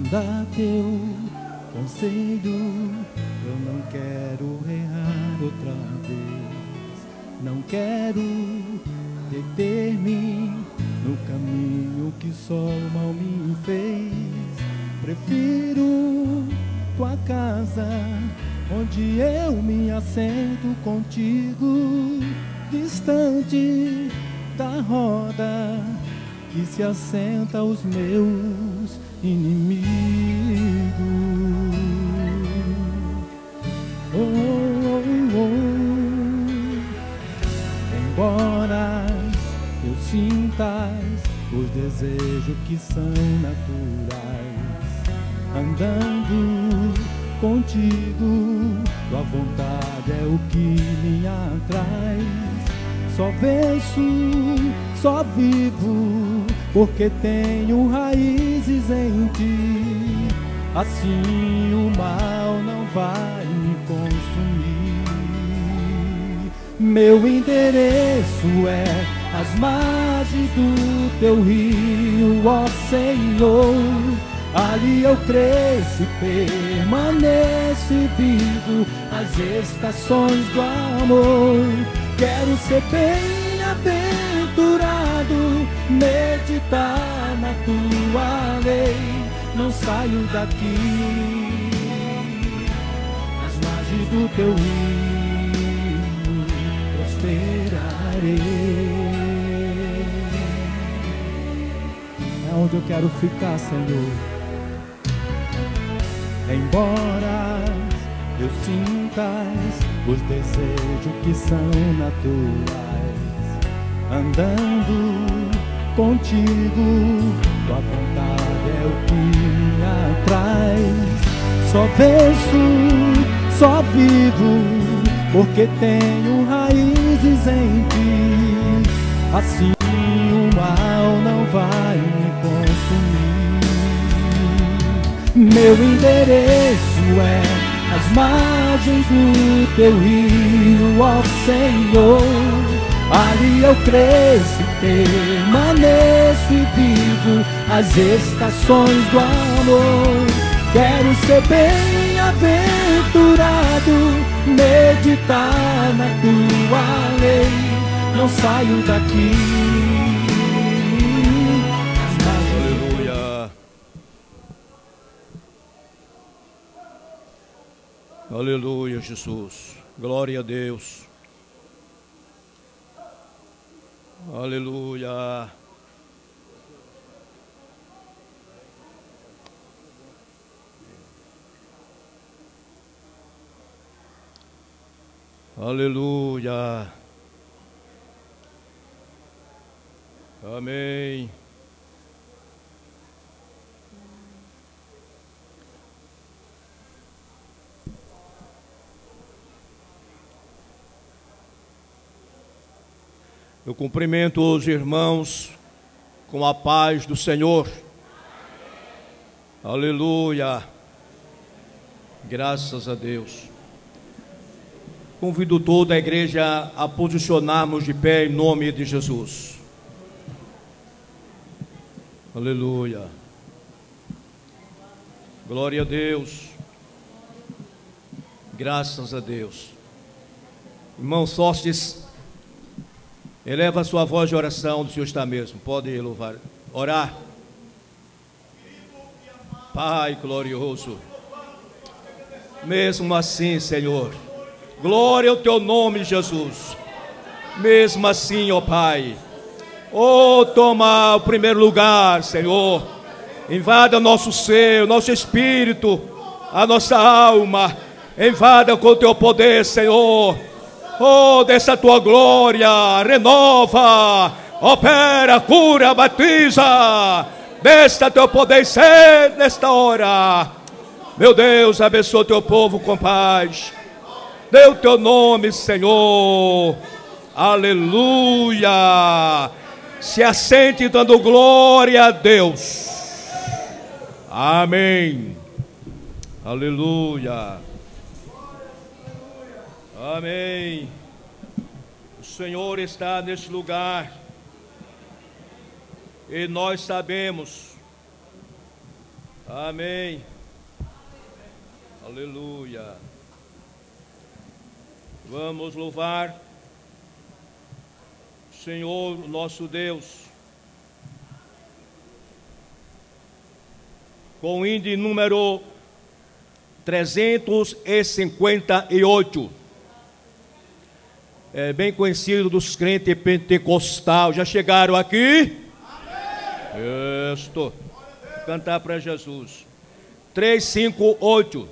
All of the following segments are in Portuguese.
Segundo teu conselho, eu não quero errar outra vez. Não quero deter-me no caminho que só o mal me fez. Prefiro tua casa, onde eu me assento contigo, distante da roda que se assenta os meus inimigos. Embora eu sintas os desejos que são naturais, andando contigo, tua vontade é o que me atrai. Só venço, só vivo, porque tenho raízes em ti. Assim o mal não vai me consumir. Meu endereço é as margens do teu rio, ó Senhor. Ali eu cresço e permaneço e vivo as estações do amor. Quero ser bem-aventurado, meditar na tua lei. Não saio daqui, nas margens do teu rio prosperarei. É onde eu quero ficar, Senhor. Embora eu sintas os desejos que são naturais, andando contigo, tua vontade é o que me atrai. Só venço, só vivo, porque tenho raízes em ti. Assim o mal não vai me consumir. Meu endereço é as margens do teu rio, ó Senhor. Ali eu cresço, permaneço e vivo as estações do amor. Quero ser bem-aventurado, meditar na tua lei. Não saio daqui. Aleluia. Aleluia, Jesus. Glória a Deus. Aleluia. Aleluia. Amém. Eu cumprimento os irmãos com a paz do Senhor. Aleluia. Graças a Deus. Convido toda a igreja a posicionarmos de pé em nome de Jesus. Aleluia. Glória a Deus. Graças a Deus. Irmão Sóstenes, eleva a sua voz de oração, do Senhor está mesmo. Pode louvar, orar. Pai glorioso, mesmo assim, Senhor, glória ao teu nome, Jesus. Mesmo assim, ó Pai, toma o primeiro lugar, Senhor. Invada nosso ser, nosso espírito, a nossa alma. Invada com o teu poder, Senhor. Dessa tua glória, renova, opera, cura, batiza. Desta teu poder ser nesta hora. Meu Deus, abençoa o teu povo com paz. Dê o teu nome, Senhor. Aleluia. Se assente dando glória a Deus. Amém. Aleluia. Amém. O Senhor está neste lugar. E nós sabemos Amém. Aleluia. Vamos louvar o Senhor, nosso Deus, com o hino número 358. É bem conhecido dos crentes pentecostais. Já chegaram aqui? Amém. Estou. Cantar para Jesus. 358.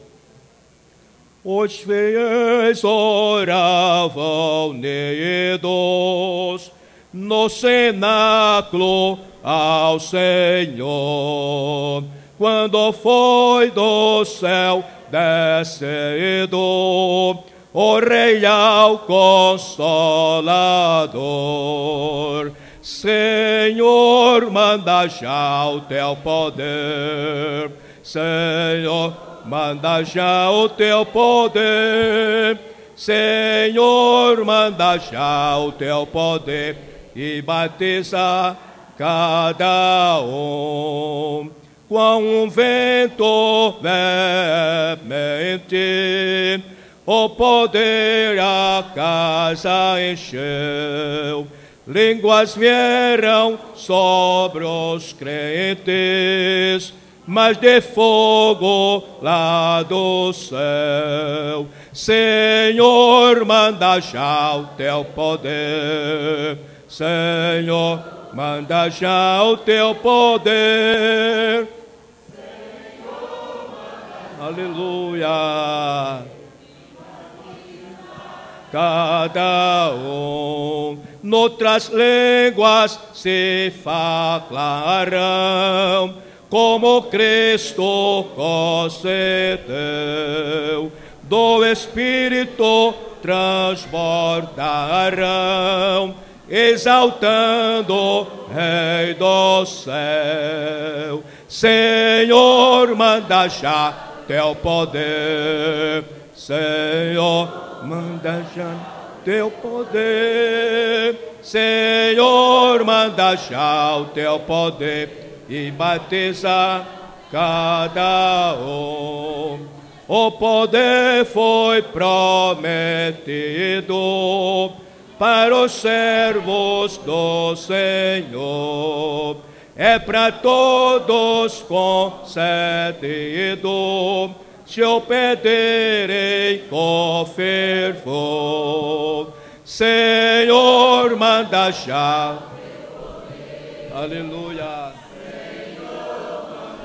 Os fiéis oravam unidos no cenáculo ao Senhor, quando foi do céu descido o Rei ao Consolador. Senhor, manda já o teu poder. Senhor, manda já o teu poder. Senhor, manda já o teu poder e batiza cada um com um vento veemente. O poder a casa encheu. Línguas vieram sobre os crentes, mas de fogo lá do céu. Senhor, manda já o teu poder. Senhor, manda já o teu poder. Senhor, manda. Aleluia. Cada um noutras línguas se falarão, como Cristo concedeu, do Espírito transbordarão, exaltando o Rei do céu. Senhor, manda já teu poder. Senhor, manda já teu poder. Senhor, manda já o teu poder e batiza cada um. O poder foi prometido para os servos do Senhor. É para todos concedido, se o pedirem com fervor. Senhor, manda já. Aleluia.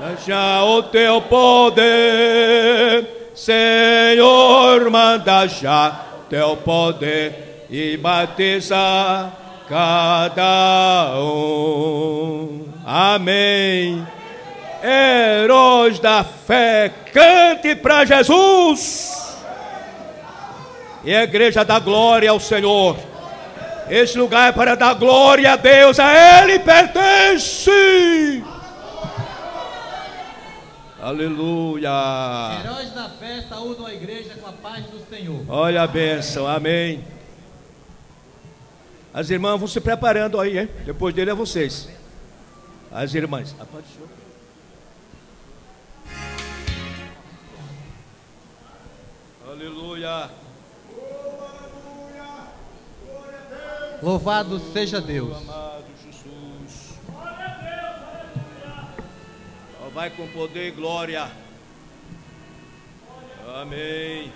Manda já o teu poder. Senhor, manda já teu poder e batiza cada um. Amém. Heróis da fé, cante para Jesus. E a igreja dá glória ao Senhor. Este lugar é para dar glória a Deus, a Ele pertence. Aleluia. Heróis da fé saúdam a igreja com a paz do Senhor. Olha a bênção, amém. As irmãs vão se preparando aí, hein? Depois dele é vocês. As irmãs. Aleluia. Louvado seja Deus. Amado Jesus. Vai com poder e glória. Amém.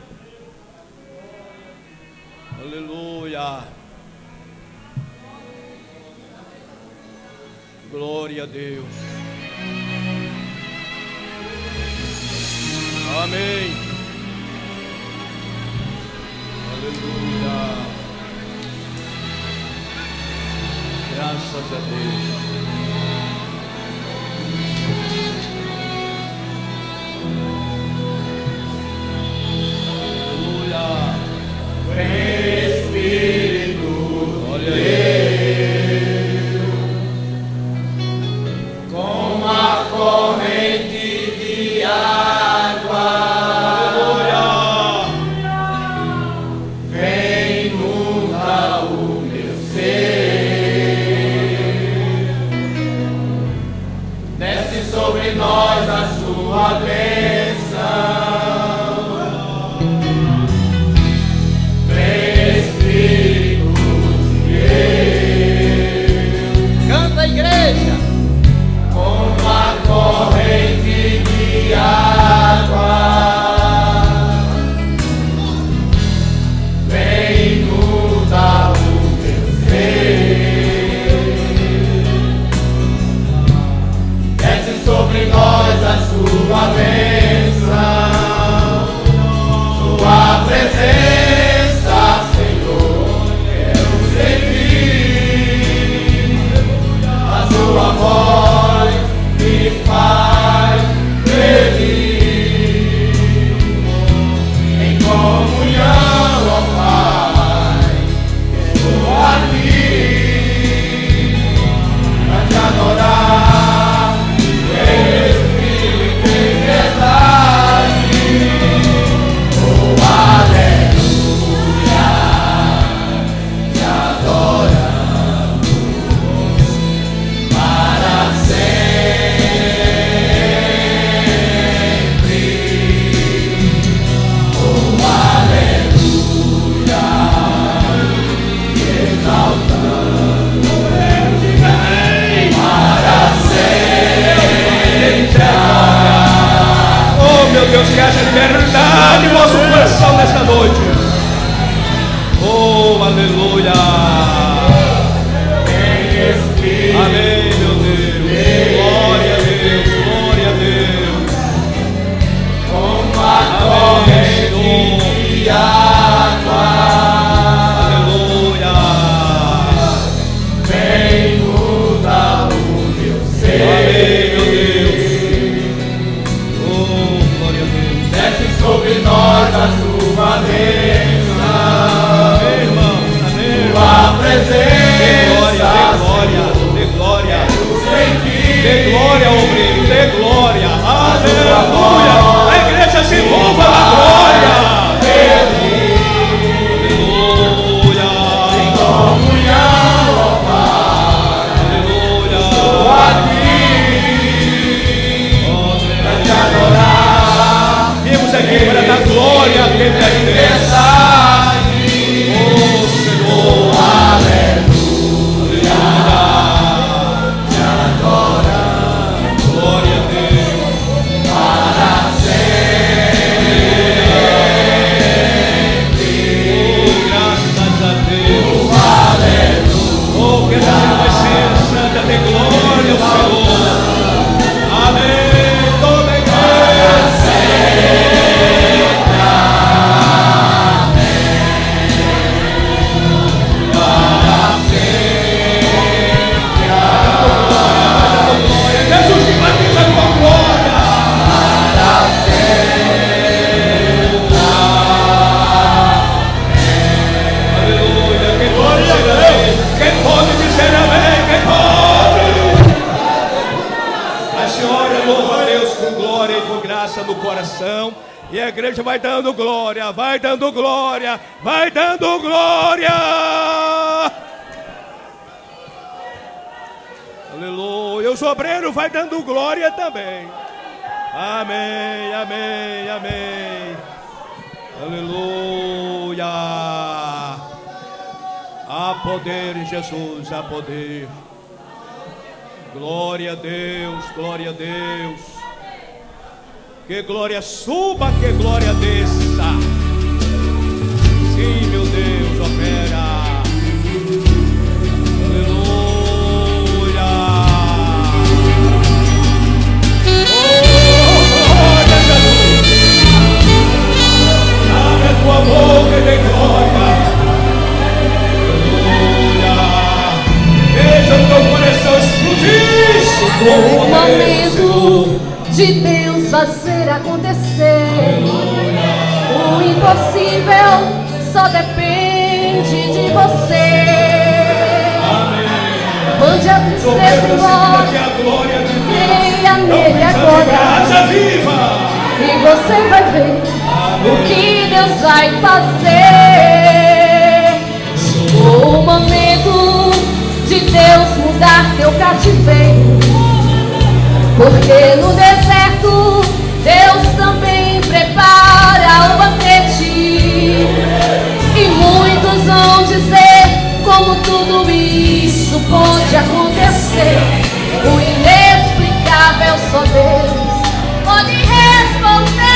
Aleluia. Glória a Deus. Amém. Aleluia. Graças a Deus. Aleluia. Vem Espírito, olha Deus, com a corrente de água. Vem inunda o meu ser. Sua bênção. Canta, igreja. Como a corrente de água vem inundar o meu ser, desce sobre nós a sua bênção, sua presença, Senhor, quero sentir a sua voz me faz feliz, em comunhão, ó Pai, estou aqui pra te adorar, em espírito e em verdade. Oh, aleluia, te adoramos para sempre. Oh, aleluia, te exaltamos para sempre. Oh, meu Deus, que haja liberdade no nosso coração nesta noite. Oh, aleluia. Amém, meu Deus. Glória a Deus, glória a Deus. Como a corrente de água Aleluia. vem mudar o meu Amém, ser, meu Deus. Oh, glória a Deus. desce sobre nós a sua bênção, Amém, irmão. Amém, irmão. sua presença. Dê glória, Sentir dê glória, obreiro, dê glória, aleluia, a igreja se envolva na glória, aleluia, comunhão, ó Pai, aleluia, aqui pra te adorar, vimos aqui para dar glória a quem te verdade. oh Senhor, glória a Deus, oh graças a Deus, oh que essa gente vai ser santa, dê glória ao Senhor, amém, toda a igreja. Jesus te batiza com glória. Aleluia. Quem pode dizer amém? Quem pode? A senhora louva a Deus com glória e com graça no coração. E a igreja vai dando glória, vai dando glória, vai dando glória. Aleluia. Os obreiros vai dando glória também. Amém, amém, amém. Aleluia. Há poder em Jesus, há poder. Glória a Deus, glória a Deus. Que glória suba, que glória desça. Sim, meu Deus, opera. Aleluia. Oh, glória a Jesus. Abre a tua boca e dê glória. Aleluia. Deixa o teu coração explodir. Chegou o momento de Deus fazer acontecer. O impossível só depende de você. Mande a tristeza embora, creia nele agora, e você vai ver o que Deus vai fazer. Chegou o momento de Deus mudar teu cativeiro, porque no deserto tudo isso pode acontecer? O inexplicável só Deus pode responder.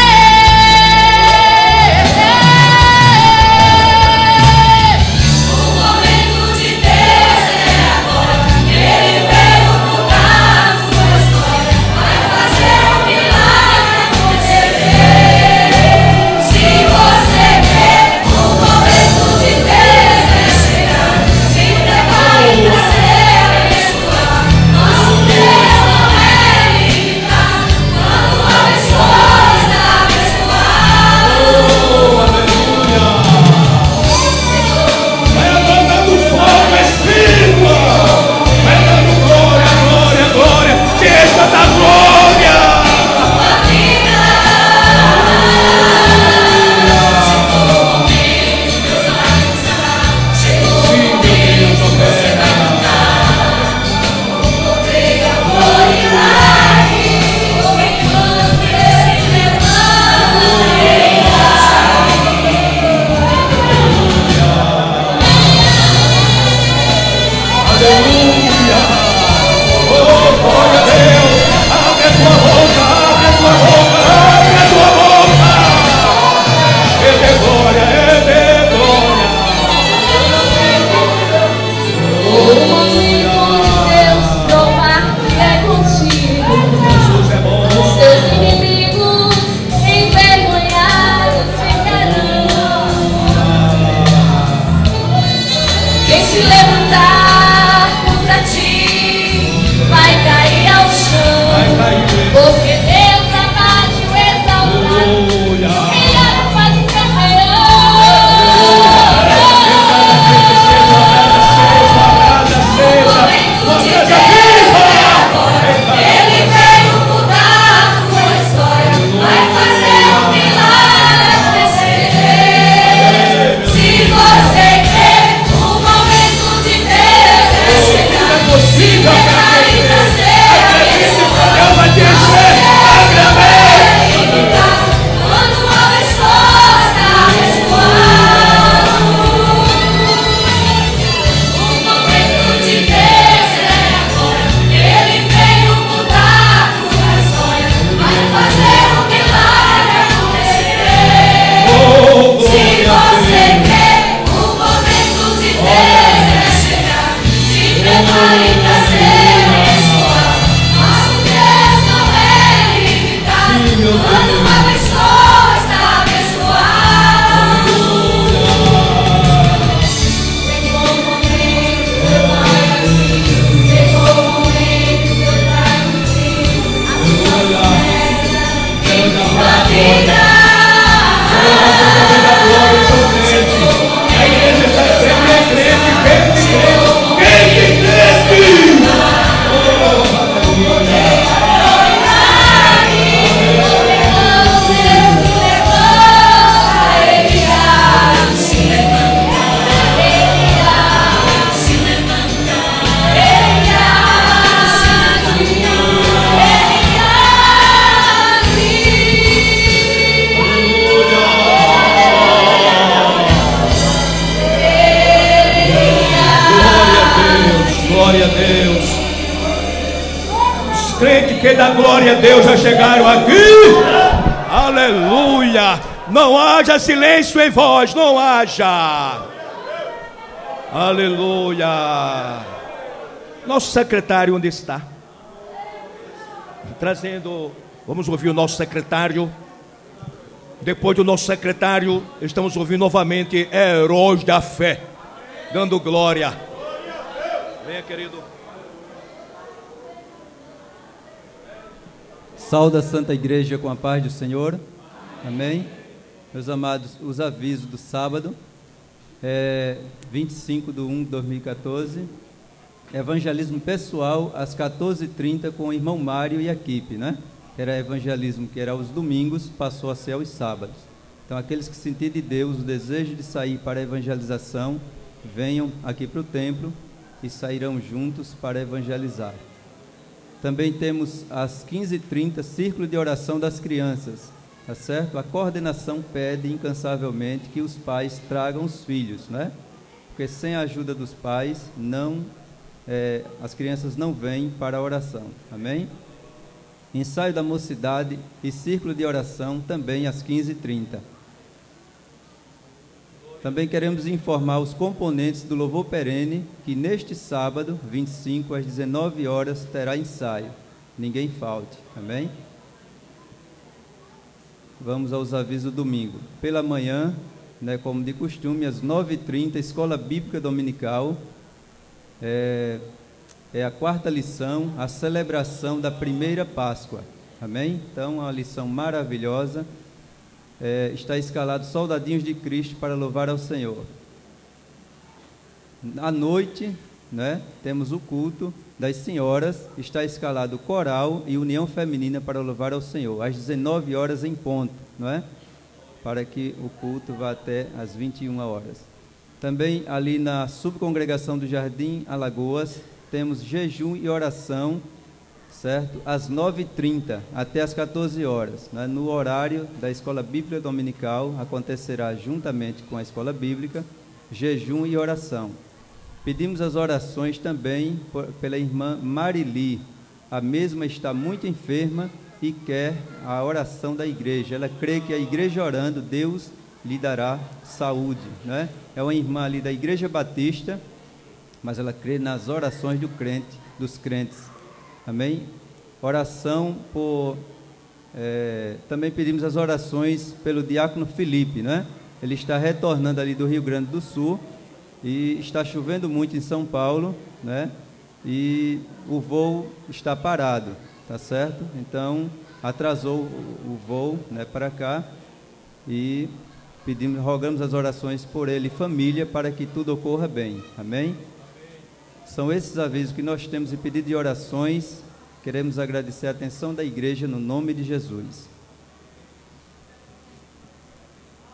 Que da glória a Deus já chegaram aqui. Aleluia. Não haja silêncio em vós, não haja. Aleluia. Nosso secretário onde está? Trazendo, vamos ouvir o nosso secretário. Depois do nosso secretário, estamos ouvindo novamente heróis da fé, dando glória. Venha, querido. Saúde a Santa Igreja com a paz do Senhor. Amém. Meus amados, os avisos do sábado, 25/1/2014, evangelismo pessoal às 14h30 com o irmão Mário e a equipe, né? Era evangelismo que era aos domingos, passou a ser aos sábados. Então aqueles que sentirem de Deus o desejo de sair para a evangelização, venham aqui para o templo e sairão juntos para evangelizar. Também temos às 15h30 círculo de oração das crianças, tá certo? A coordenação pede incansavelmente que os pais tragam os filhos, né? porque sem a ajuda dos pais, as crianças não vêm para a oração. Amém? Ensaio da mocidade e círculo de oração também às 15h30. Também queremos informar os componentes do louvor perene que neste sábado, 25, às 19 horas, terá ensaio. Ninguém falte. Amém? Vamos aos avisos do domingo. Pela manhã, como de costume, às 9h30, Escola Bíblica Dominical. É a quarta lição, a celebração da primeira Páscoa. Amém? Então, uma lição maravilhosa. Está escalado soldadinhos de Cristo para louvar ao Senhor. À noite, temos o culto das senhoras, está escalado coral e união feminina para louvar ao Senhor, às 19 horas em ponto, para que o culto vá até às 21 horas. Também ali na subcongregação do Jardim Alagoas, temos jejum e oração, certo? Às 9h30 até às 14 horas, no horário da Escola Bíblica Dominical, acontecerá juntamente com a Escola Bíblica, jejum e oração. Pedimos as orações também pela irmã Marili. A mesma está muito enferma e quer a oração da igreja. Ela crê que a igreja orando, Deus lhe dará saúde, É uma irmã ali da Igreja Batista, mas ela crê nas orações dos crentes. Amém? Oração também pedimos as orações pelo diácono Felipe, Ele está retornando ali do Rio Grande do Sul e está chovendo muito em São Paulo, E o voo está parado, tá certo? Então, atrasou o voo, para cá e rogamos as orações por ele e família para que tudo ocorra bem. Amém? São esses avisos que nós temos em pedido de orações. Queremos agradecer a atenção da igreja no nome de Jesus.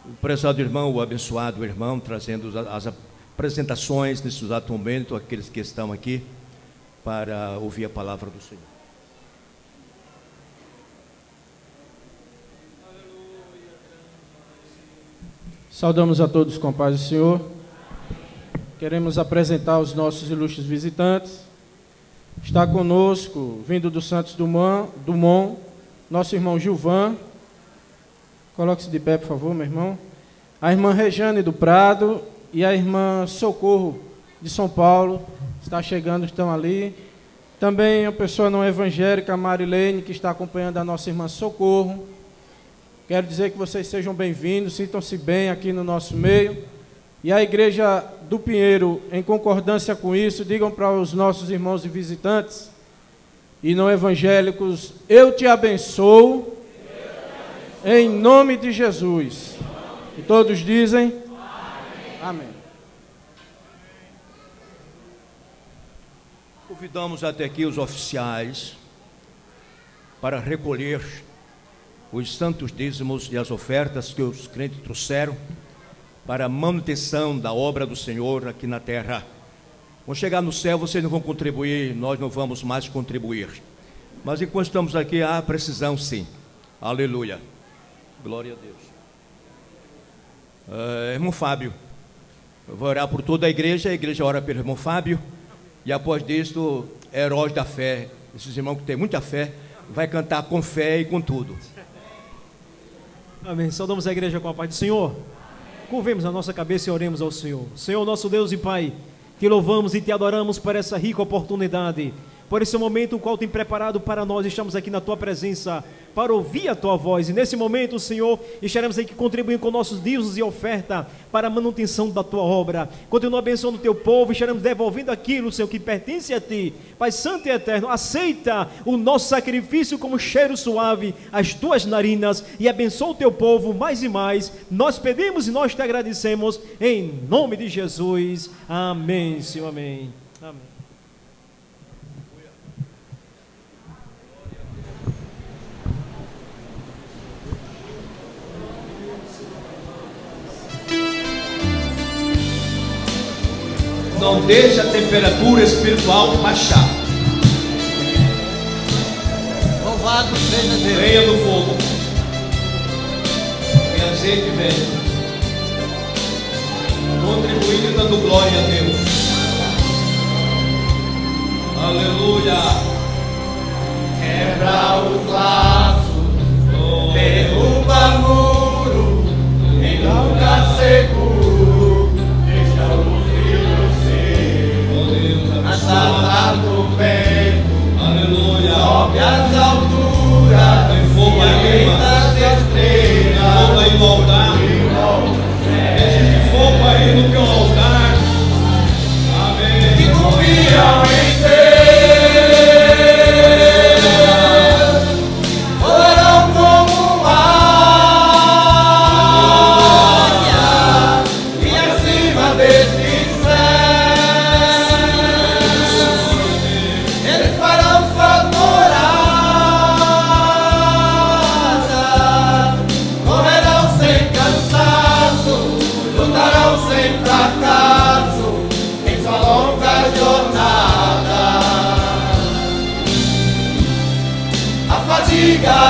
O prezado irmão, o abençoado irmão, trazendo as apresentações nesse exato momento, aqueles que estão aqui para ouvir a palavra do Senhor. Saudamos a todos com a paz do Senhor. Queremos apresentar os nossos ilustres visitantes. Está conosco, vindo do Santos Dumont, nosso irmão Gilvan. Coloque-se de pé, por favor, meu irmão. A irmã Rejane do Prado e a irmã Socorro de São Paulo. Está chegando, estão ali. Também a pessoa não evangélica, a Marilene, que está acompanhando a nossa irmã Socorro. Quero dizer que vocês sejam bem-vindos, sintam-se bem aqui no nosso meio. E a Igreja do Pinheiro, em concordância com isso, digam para os nossos irmãos e visitantes e não evangélicos: eu te abençoo, em nome de Jesus. E todos dizem: amém. Amém. Convidamos até aqui os oficiais para recolher os santos dízimos e as ofertas que os crentes trouxeram para a manutenção da obra do Senhor aqui na terra. Vão chegar no céu, vocês não vão contribuir, nós não vamos mais contribuir. Mas enquanto estamos aqui, há precisão sim. Aleluia. Glória a Deus. Irmão Fábio, eu vou orar por toda a igreja ora pelo irmão Fábio. E após disso, heróis da fé, esses irmãos que têm muita fé, vai cantar com fé e com tudo. Amém. Saudamos a igreja com a paz do Senhor. Curvemos a nossa cabeça e oremos ao Senhor. Senhor, nosso Deus e Pai, te louvamos e te adoramos por essa rica oportunidade, por esse momento o qual tem preparado para nós. Estamos aqui na tua presença para ouvir a tua voz, e nesse momento, Senhor, estaremos aqui contribuindo com nossos dízimos e oferta para a manutenção da tua obra. Continua abençoando o teu povo, estaremos devolvendo aquilo, Senhor, que pertence a ti. Pai santo e eterno, aceita o nosso sacrifício como cheiro suave às tuas narinas e abençoa o teu povo mais e mais. Nós pedimos e nós te agradecemos em nome de Jesus. Amém, Senhor, amém. Amém. Não deixe a temperatura espiritual baixar. Louvado seja Deus. Venha do fogo. Vem azeite, vem. contribuindo e dando glória a Deus. Aleluia. Quebra os laços, derruba muro, em lugar seguro, deixa o filho ser. Nas asas do vento, Aleluia. sobe as alturas, Tem fogo aí, das estrelas, tem fogo aí no altar. Existe fogo aí no teu altar. Amém. que confiam em Deus.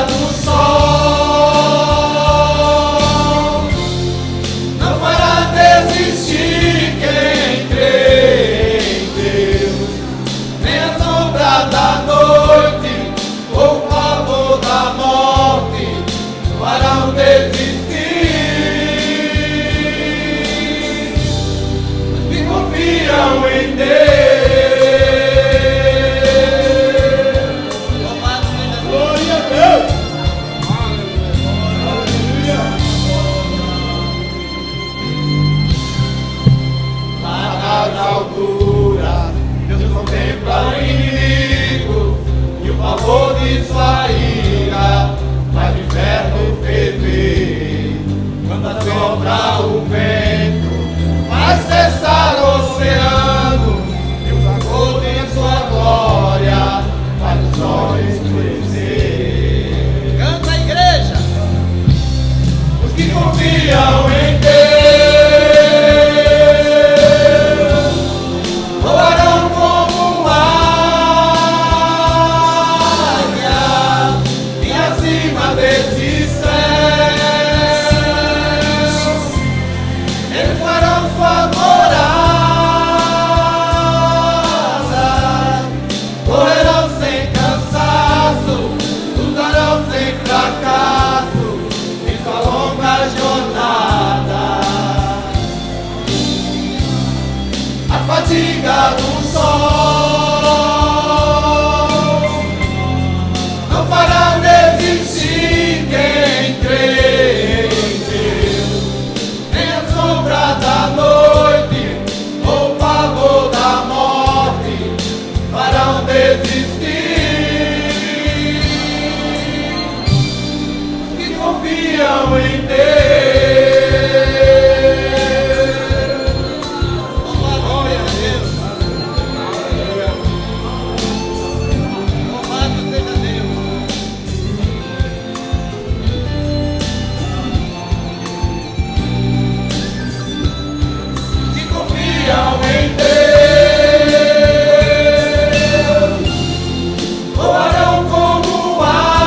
Do sol não fará desistir quem crê em Deus, nem a sombra da noite ou o pavor da morte farão desistir. Os que confiam em Deus. Pavor de sua ira faz o inferno ferver. Quando sopra o vento, faz cessar o oceano, e o fragor de sua glória faz o sol escurecer. Canta a igreja! Os que confiam em Deus voarão como um desse céu, eles farão sua morada, correrão sem cansaço, lutarão sem fracasso em sua longa jornada. A fadiga do sol não fará desistir quem crê em Deus, nem a sombra da noite ou o pavor da morte farão desistir. Que confiam em Deus. Glória a Deus. Louvado seja Deus. Em Deus, voarão como águia,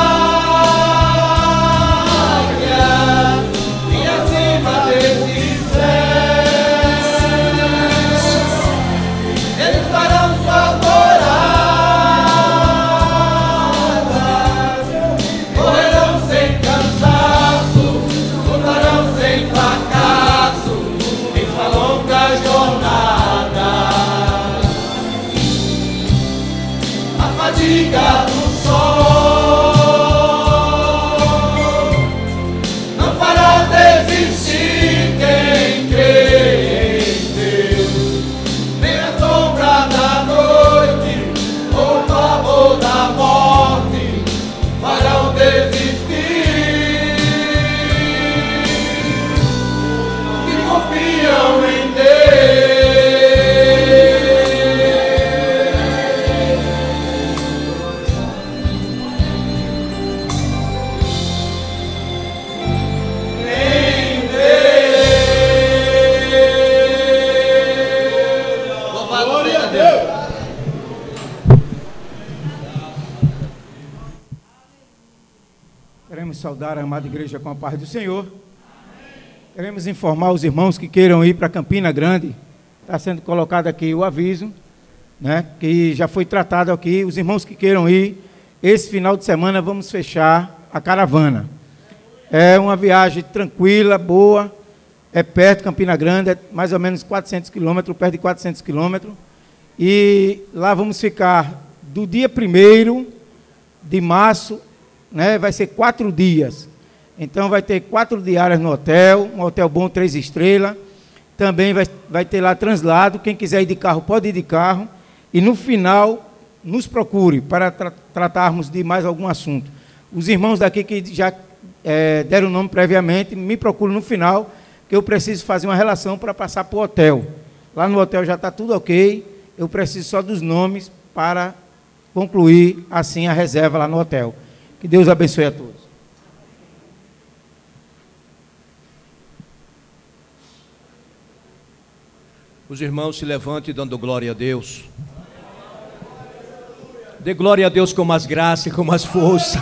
e acima desse céu, eles farão sua morada, correrão sem cansaço, lutarão sem fracasso em sua longa jornada. A fadiga do sol não fará desistir quem crê em Deus, nem a sombra da noite ou o pavor da morte farão desistir. Que confiam em Deus. Queremos saudar a amada igreja com a paz do Senhor. Queremos informar os irmãos que queiram ir para Campina Grande. Está sendo colocado aqui o aviso, né, que já foi tratado aqui. Os irmãos que queiram ir, esse final de semana vamos fechar a caravana. É uma viagem tranquila, boa, é perto, Campina Grande, é mais ou menos 400 quilômetros, perto de 400 quilômetros. E lá vamos ficar do dia 1º de março, né, vai ser 4 dias. Então vai ter 4 diárias no hotel, um hotel bom, 3 estrelas. Também vai ter lá translado, quem quiser ir de carro pode ir de carro. E no final, nos procure para tratarmos de mais algum assunto. Os irmãos daqui que já deram o nome previamente, me procuram no final, que eu preciso fazer uma relação para passar para o hotel. Lá no hotel já está tudo ok, eu preciso só dos nomes para concluir assim a reserva lá no hotel. Que Deus abençoe a todos. Os irmãos se levantem dando glória a Deus. Dê glória a Deus com mais graça e com mais força.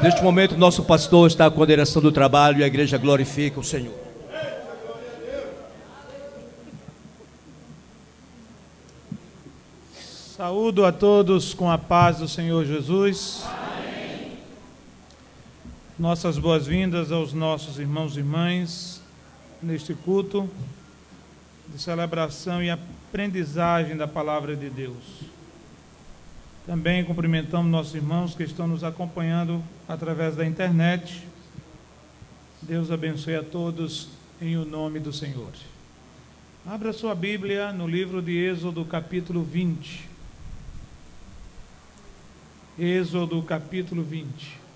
Neste momento, nosso pastor está com a direção do trabalho e a igreja glorifica o Senhor. Saúdo a todos com a paz do Senhor Jesus. Amém. Nossas boas-vindas aos nossos irmãos e irmãs neste culto de celebração e aprendizagem da palavra de Deus. Também cumprimentamos nossos irmãos que estão nos acompanhando através da internet. Deus abençoe a todos em o nome do Senhor. Abra sua Bíblia no livro de Êxodo, capítulo 20. Êxodo, capítulo 20.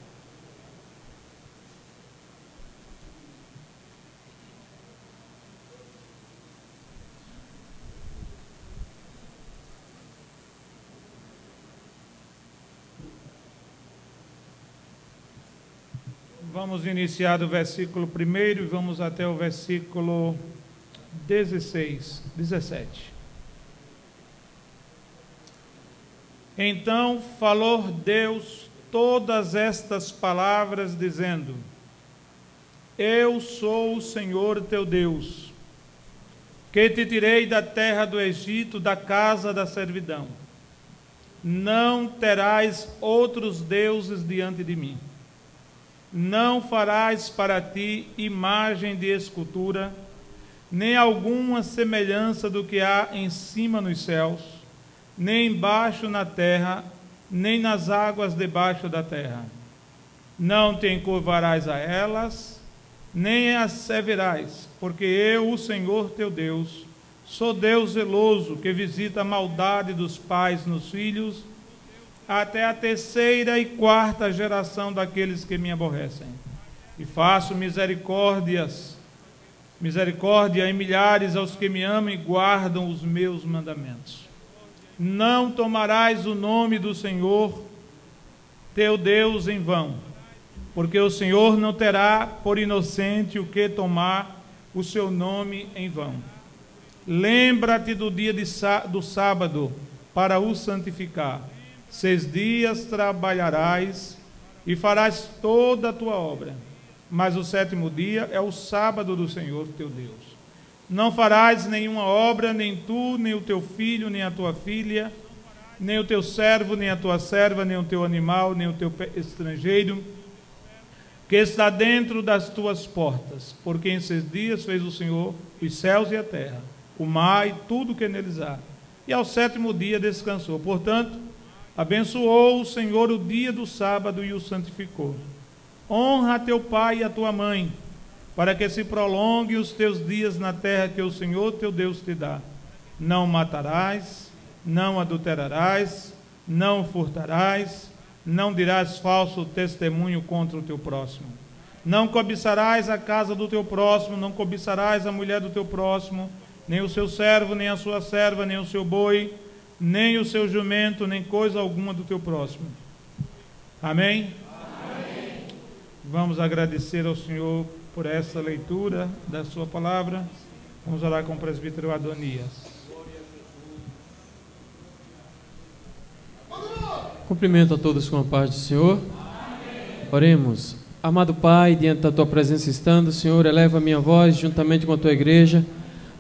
Vamos iniciar do versículo 1 e vamos até o versículo 17. Então falou Deus todas estas palavras, dizendo: Eu sou o Senhor teu Deus, que te tirei da terra do Egito, da casa da servidão. Não terás outros deuses diante de mim. Não farás para ti imagem de escultura, nem alguma semelhança do que há em cima nos céus, nem embaixo na terra, nem nas águas debaixo da terra. Não te encurvarás a elas, nem as servirás, porque eu, o Senhor teu Deus, sou Deus zeloso, que visita a maldade dos pais nos filhos, até a 3ª e 4ª geração daqueles que me aborrecem. E faço misericórdia em milhares aos que me amam e guardam os meus mandamentos. Não tomarás o nome do Senhor teu Deus em vão, porque o Senhor não terá por inocente o que tomar o seu nome em vão. Lembra-te do dia do sábado para o santificar. 6 dias trabalharás e farás toda a tua obra, mas o 7º dia é o sábado do Senhor teu Deus. Não farás nenhuma obra, nem tu, nem o teu filho, nem a tua filha, nem o teu servo, nem a tua serva, nem o teu animal, nem o teu estrangeiro, que está dentro das tuas portas, porque em 6 dias fez o Senhor os céus e a terra, o mar e tudo que neles há, e ao 7º dia descansou. Portanto, abençoou o Senhor o dia do sábado e o santificou. Honra a teu pai e a tua mãe, para que se prolongue os teus dias na terra que o Senhor teu Deus te dá. Não matarás, não adulterarás, não furtarás, não dirás falso testemunho contra o teu próximo. Não cobiçarás a casa do teu próximo, não cobiçarás a mulher do teu próximo, nem o seu servo, nem a sua serva, nem o seu boi, nem o seu jumento, nem coisa alguma do teu próximo. Amém? Amém. Vamos agradecer ao Senhor por essa leitura da sua palavra. Vamos orar com o presbítero Adonias. Cumprimento a todos com a paz do Senhor. Oremos. Amado Pai, diante da Tua presença estando, Senhor, eleva a minha voz juntamente com a Tua igreja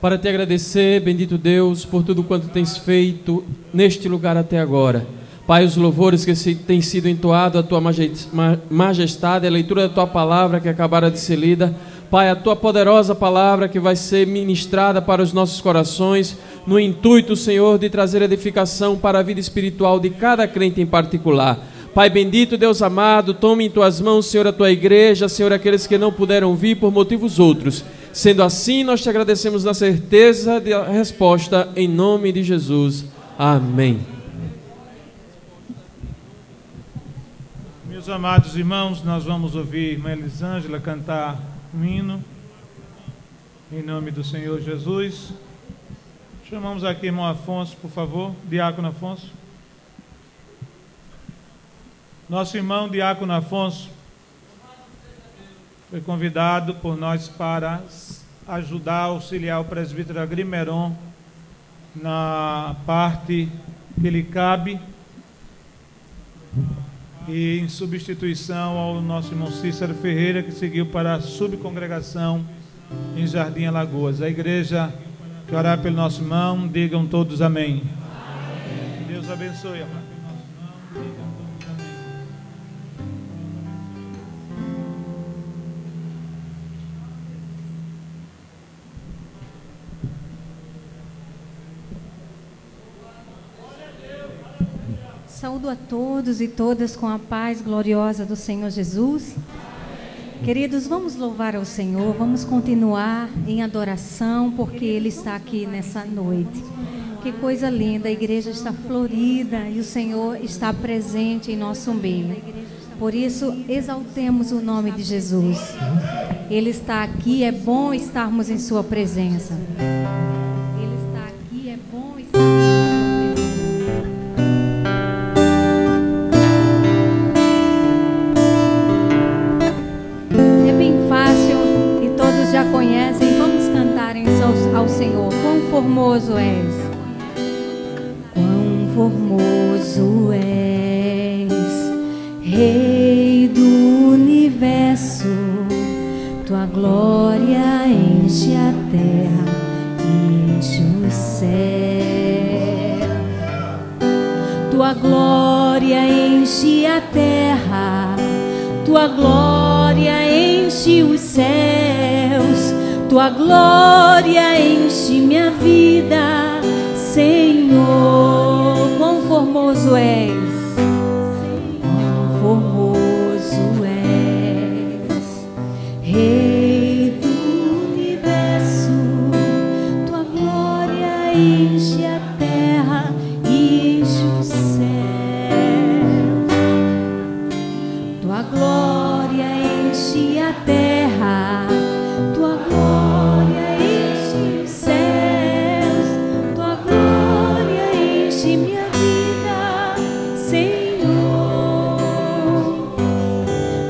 para Te agradecer, bendito Deus, por tudo quanto Tens feito neste lugar até agora. Pai, os louvores que têm sido entoados à Tua majestade, a leitura da Tua palavra que acabara de ser lida, Pai, a Tua poderosa palavra que vai ser ministrada para os nossos corações, no intuito, Senhor, de trazer edificação para a vida espiritual de cada crente em particular. Pai bendito, Deus amado, tome em Tuas mãos, Senhor, a Tua igreja, Senhor, aqueles que não puderam vir por motivos outros. Sendo assim, nós Te agradecemos na certeza da resposta, em nome de Jesus. Amém. Meus amados irmãos, nós vamos ouvir a irmã Elisângela cantar um hino, em nome do Senhor Jesus. Chamamos aqui irmão Afonso, por favor, diácono Afonso. Nosso irmão Diácono Afonso foi convidado por nós para ajudar, auxiliar o presbítero Agrimeron na parte que lhe cabe e em substituição ao nosso irmão Cícero Ferreira, que seguiu para a subcongregação em Jardim Alagoas. A igreja que orar pelo nosso irmão, digam todos amém. Amém. Deus abençoe, amado. Saúdo a todos e todas com a paz gloriosa do Senhor Jesus. Queridos, vamos louvar ao Senhor, vamos continuar em adoração, porque Ele está aqui nessa noite. Que coisa linda, a igreja está florida e o Senhor está presente em nosso meio. Por isso, exaltemos o nome de Jesus. Ele está aqui, é bom estarmos em Sua presença. Ele está aqui, é bom estarmos em Sua presença. Já conhecem, vamos cantar ao Senhor. Quão formoso és, quão formoso és, Rei do universo. Tua glória enche a terra e enche o céu. Tua glória enche a terra, Tua glória enche os céus, Tua glória enche minha vida, Senhor. Quão formoso és, quão formoso és, Rei do universo. Tua glória enche a terra e enche o céu. Tua glória enche a terra, Tua glória enche os céus, Tua glória enche minha vida, Senhor.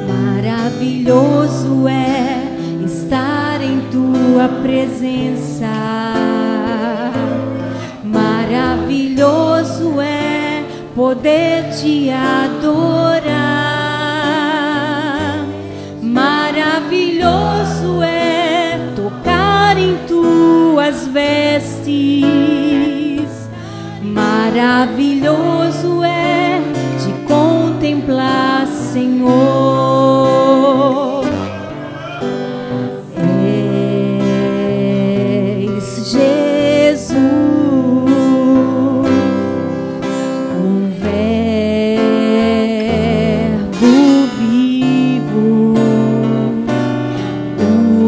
Maravilhoso é estar em Tua presença, maravilhoso é poder Te adorar. Maravilhoso é tocar em Tuas vestes, maravilhoso é Te contemplar, Senhor. És Jesus, um Verbo vivo,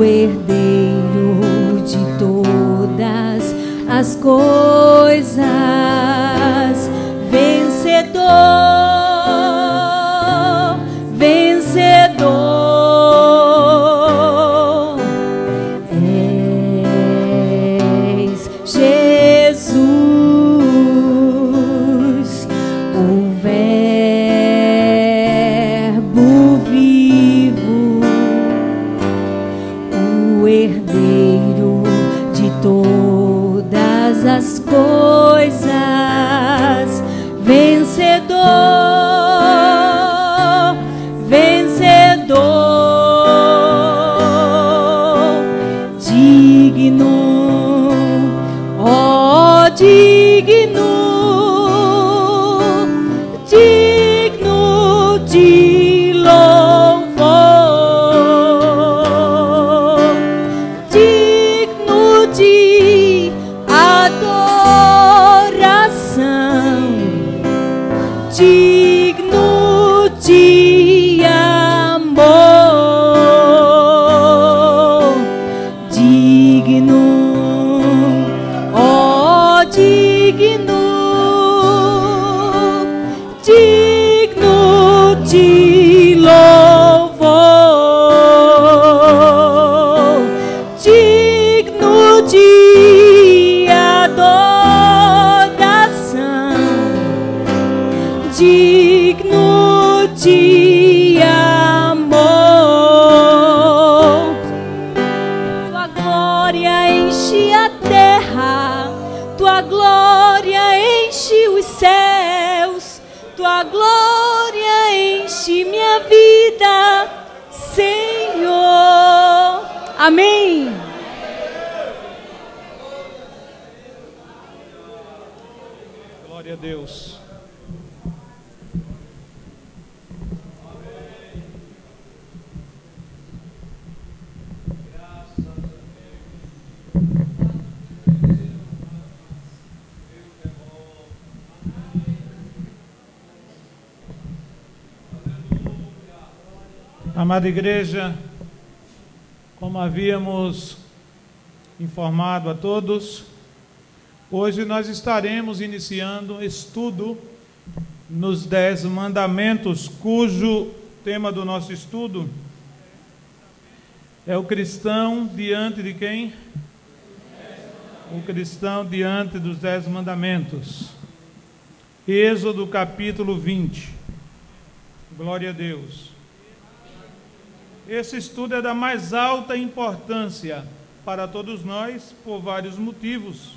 herdeiro de todas as coisas, te amou. Tua glória enche a terra, tua glória enche os céus, tua glória enche minha vida, Senhor. Amém. Glória a Deus. Amada igreja, como havíamos informado a todos, hoje nós estaremos iniciando um estudo nos 10 mandamentos, cujo tema do nosso estudo é o cristão diante de quem? O cristão diante dos 10 mandamentos. Êxodo capítulo 20. Glória a Deus. Esse estudo é da mais alta importância para todos nós, por vários motivos.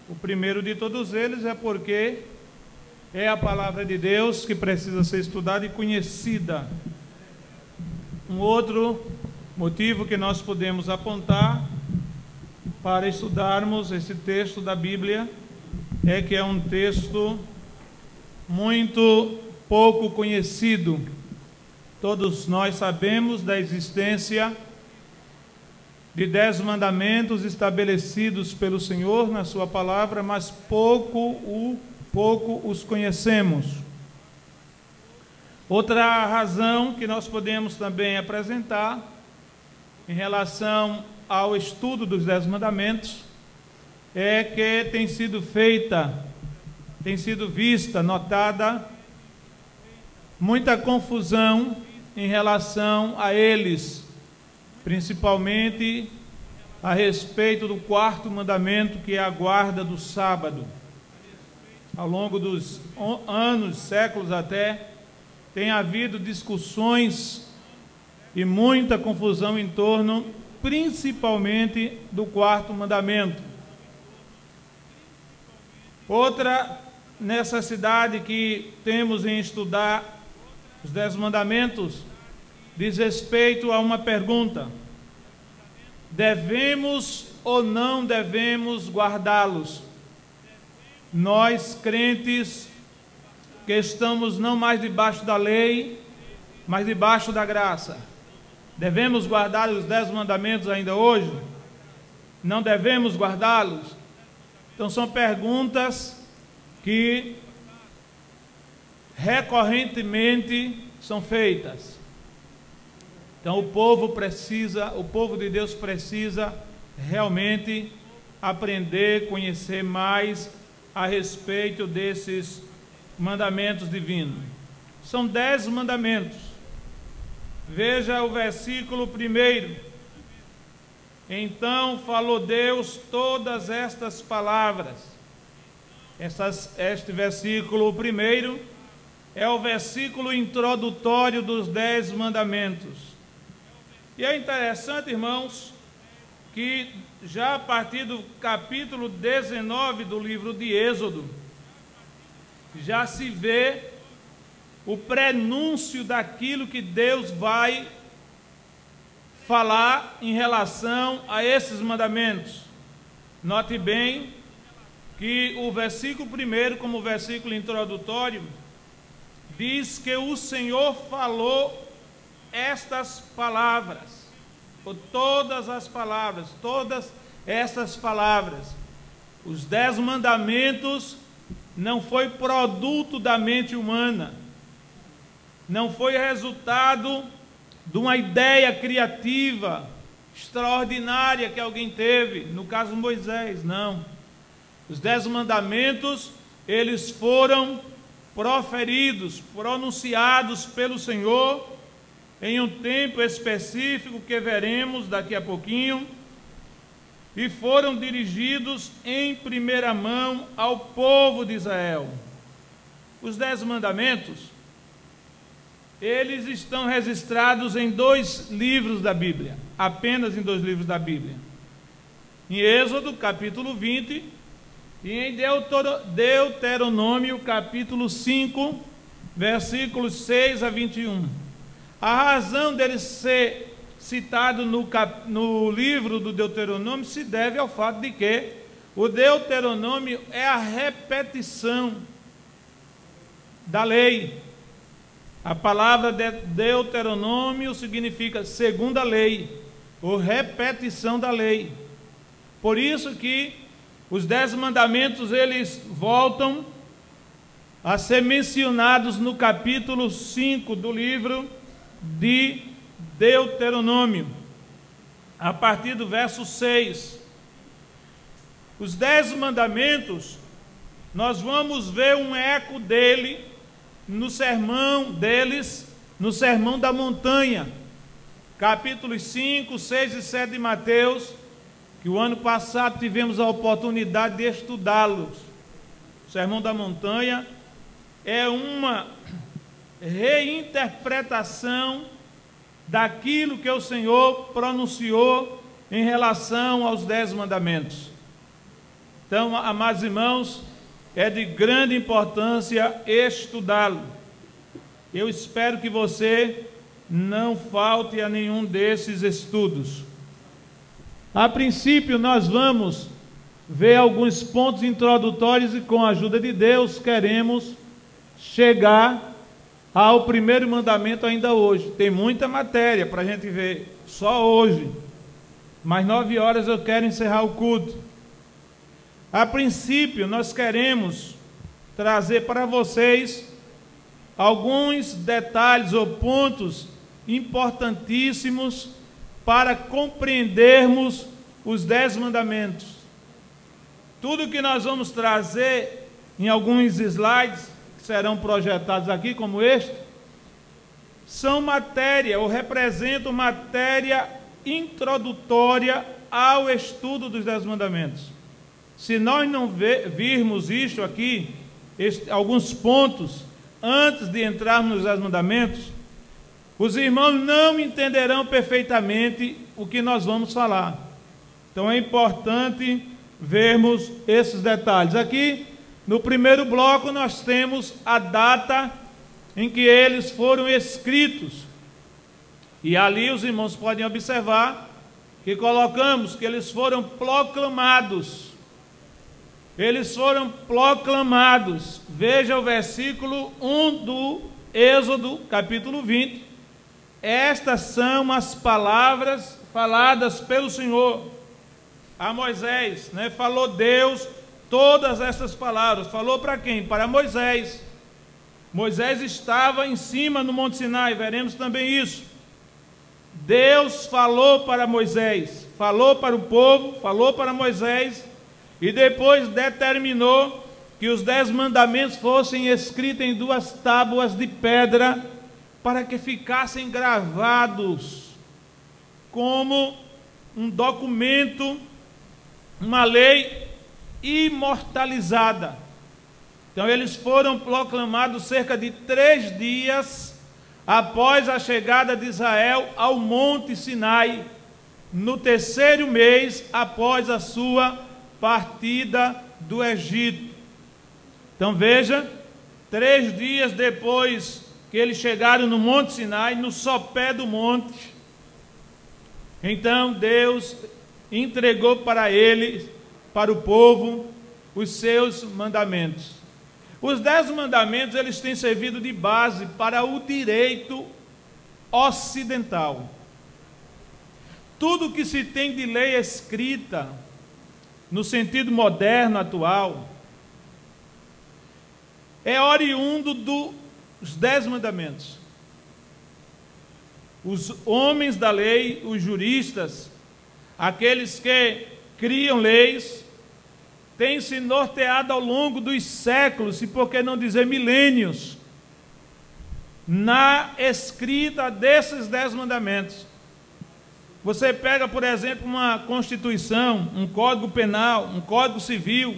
O primeiro de todos eles é porque é a palavra de Deus que precisa ser estudada e conhecida. Um outro motivo que nós podemos apontar para estudarmos esse texto da Bíblia é que é um texto muito pouco conhecido. Todos nós sabemos da existência de 10 mandamentos estabelecidos pelo Senhor na sua palavra, mas pouco os conhecemos. Outra razão que nós podemos também apresentar em relação ao estudo dos 10 mandamentos é que tem sido vista, notada muita confusão em relação a eles, principalmente a respeito do 4º mandamento, que é a guarda do sábado. Ao longo dos anos, séculos até, tem havido discussões e muita confusão em torno, principalmente, do 4º mandamento. Outra necessidade que temos em estudar os 10 mandamentos diz respeito a uma pergunta: devemos ou não devemos guardá-los? Nós, crentes, que estamos não mais debaixo da lei, mas debaixo da graça, devemos guardar os 10 mandamentos ainda hoje? Não devemos guardá-los? Então são perguntas que recorrentemente são feitas. Então o povo de Deus precisa realmente aprender, conhecer mais a respeito desses mandamentos divinos. São 10 mandamentos. Veja o versículo 1. Então falou Deus todas estas palavras. Este versículo 1 é o versículo introdutório dos 10 mandamentos. E é interessante, irmãos, que já a partir do capítulo 19 do livro de Êxodo, já se vê o prenúncio daquilo que Deus vai falar em relação a esses mandamentos. Note bem que o versículo 1, como versículo introdutório, diz que o Senhor falou estas palavras, ou todas estas palavras. Os 10 mandamentos não foi produto da mente humana, não foi resultado de uma ideia criativa, extraordinária que alguém teve, no caso Moisés, não. Os 10 mandamentos, eles foram proferidos, pronunciados pelo Senhor em um tempo específico que veremos daqui a pouquinho, e foram dirigidos em primeira mão ao povo de Israel. Os 10 mandamentos eles estão registrados em 2 livros da Bíblia, apenas em 2 livros da Bíblia. Em Êxodo, capítulo 20, e em Deuteronômio, capítulo 5, versículos 6 a 21. A razão dele ser citado no livro do Deuteronômio se deve ao fato de que o Deuteronômio é a repetição da lei. A palavra Deuteronômio significa segunda lei, ou repetição da lei. Por isso que os 10 mandamentos, eles voltam a ser mencionados no capítulo 5 do livro de Deuteronômio, a partir do verso 6. Os 10 mandamentos, nós vamos ver um eco dele no sermão deles, no Sermão da Montanha, capítulos 5, 6 e 7 de Mateus, que o ano passado tivemos a oportunidade de estudá-los. O Sermão da Montanha é uma reinterpretação daquilo que o Senhor pronunciou em relação aos 10 mandamentos. Então, amados irmãos, é de grande importância estudá-lo. Eu espero que você não falte a nenhum desses estudos. A princípio, nós vamos ver alguns pontos introdutórios e, com a ajuda de Deus, queremos chegar ao primeiro mandamento ainda hoje. Tem muita matéria para a gente ver só hoje, mas 9 horas eu quero encerrar o culto. A princípio, nós queremos trazer para vocês alguns detalhes ou pontos importantíssimos para compreendermos os 10 mandamentos. Tudo que nós vamos trazer em alguns slides, que serão projetados aqui, como este, são matéria, ou representam matéria introdutória ao estudo dos 10 mandamentos. Se nós não virmos isto aqui, alguns pontos, antes de entrarmos nos 10 mandamentos, os irmãos não entenderão perfeitamente o que nós vamos falar. Então é importante vermos esses detalhes. Aqui, no primeiro bloco, nós temos a data em que eles foram escritos. E ali os irmãos podem observar que colocamos que eles foram proclamados. Eles foram proclamados. Veja o versículo 1 do Êxodo, capítulo 20. Estas são as palavras faladas pelo Senhor a Moisés, né? Falou Deus todas essas palavras. Falou para quem? Para Moisés. Moisés estava em cima no Monte Sinai, veremos também isso. Deus falou para Moisés, falou para o povo, falou para Moisés, e depois determinou que os 10 mandamentos fossem escritos em 2 tábuas de pedra, para que ficassem gravados como um documento, uma lei imortalizada. Então eles foram proclamados cerca de 3 dias após a chegada de Israel ao Monte Sinai, no 3º mês após a sua partida do Egito. Então veja, 3 dias depois que eles chegaram no Monte Sinai, no sopé do monte, então Deus entregou para eles, para o povo, os seus mandamentos. Os 10 mandamentos, eles têm servido de base para o direito ocidental. Tudo que se tem de lei escrita, no sentido moderno, atual, é oriundo dos 10 mandamentos. Os homens da lei, os juristas, aqueles que criam leis, têm se norteado ao longo dos séculos, e por que não dizer milênios, na escrita desses 10 mandamentos. Você pega, por exemplo, uma Constituição, um Código Penal, um Código Civil,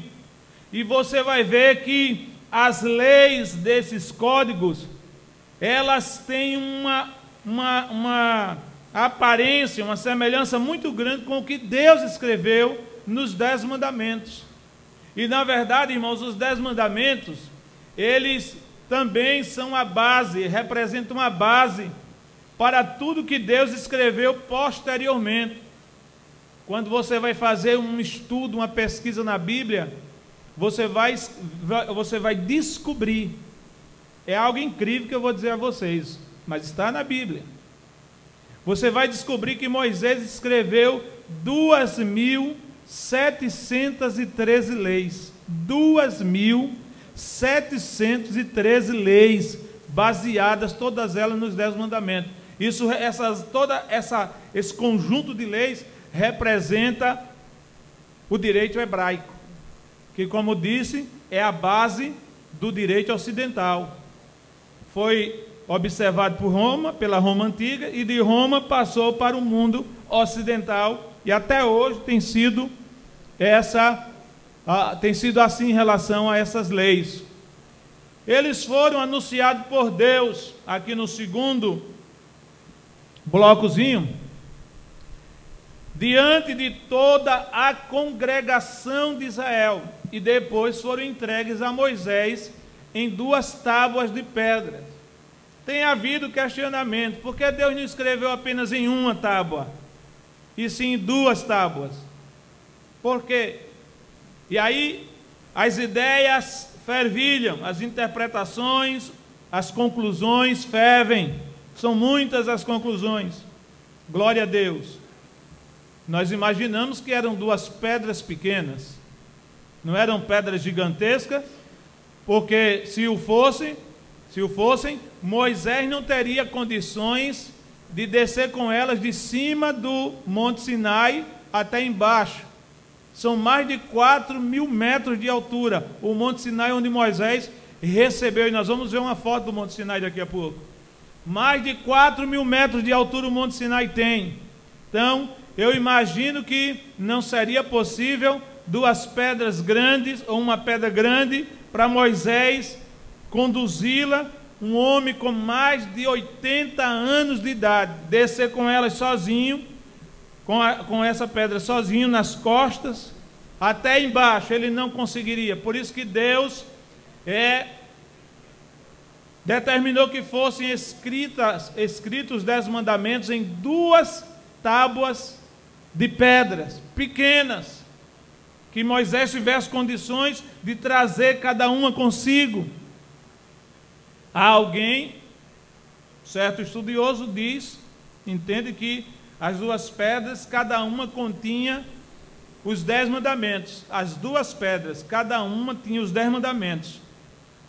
e você vai ver que as leis desses códigos, elas têm uma aparência, uma semelhança muito grande com o que Deus escreveu nos 10 mandamentos. E na verdade, irmãos, os 10 mandamentos, eles também são a base, representam a base para tudo que Deus escreveu posteriormente. Quando você vai fazer um estudo, uma pesquisa na Bíblia, você vai descobrir, é algo incrível que eu vou dizer a vocês, mas está na Bíblia. Você vai descobrir que Moisés escreveu 2.713 leis. 2.713 leis, baseadas todas elas nos 10 mandamentos. Esse conjunto de leis representa o direito hebraico, que, como disse, é a base do direito ocidental. Foi observado por Roma, pela Roma antiga, e de Roma passou para o mundo ocidental, e até hoje tem sido assim em relação a essas leis. Eles foram anunciados por Deus, aqui no segundo blocozinho, diante de toda a congregação de Israel, e depois foram entregues a Moisés em 2 tábuas de pedra. Tem havido questionamento, por que Deus não escreveu apenas em uma tábua, e sim em 2 tábuas? Por quê? E aí as ideias fervilham, as interpretações, as conclusões fervem, são muitas as conclusões. Glória a Deus. Nós imaginamos que eram 2 pedras pequenas, não eram pedras gigantescas, porque se o fossem, Moisés não teria condições de descer com elas de cima do Monte Sinai até embaixo. São mais de 4.000 metros de altura, o Monte Sinai onde Moisés recebeu, e nós vamos ver uma foto do Monte Sinai daqui a pouco. Mais de 4.000 metros de altura o Monte Sinai tem. Então, eu imagino que não seria possível 2 pedras grandes, ou uma pedra grande, para Moisés conduzi-la, um homem com mais de 80 anos de idade, descer com elas sozinho, com essa pedra sozinho nas costas, até embaixo, ele não conseguiria. Por isso que Deus determinou que fossem escritos os 10 mandamentos em 2 tábuas de pedras pequenas, que Moisés tivesse condições de trazer cada uma consigo. Há alguém, certo estudioso entende que as 2 pedras, cada uma continha os 10 mandamentos. As 2 pedras, cada uma tinha os 10 mandamentos.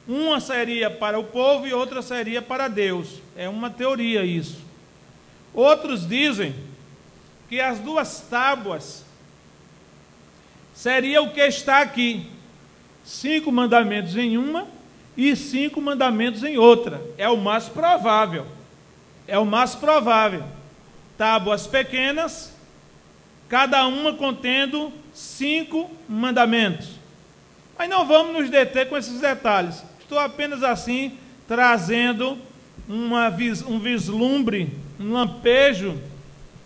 Uma seria para o povo e outra seria para Deus. É uma teoria isso. Outros dizem que as 2 tábuas seria o que está aqui: 5 mandamentos em uma e 5 mandamentos em outra. É o mais provável. É o mais provável. Tábuas pequenas, cada uma contendo 5 mandamentos. Mas não vamos nos deter com esses detalhes. Estou apenas assim trazendo um vislumbre, um lampejo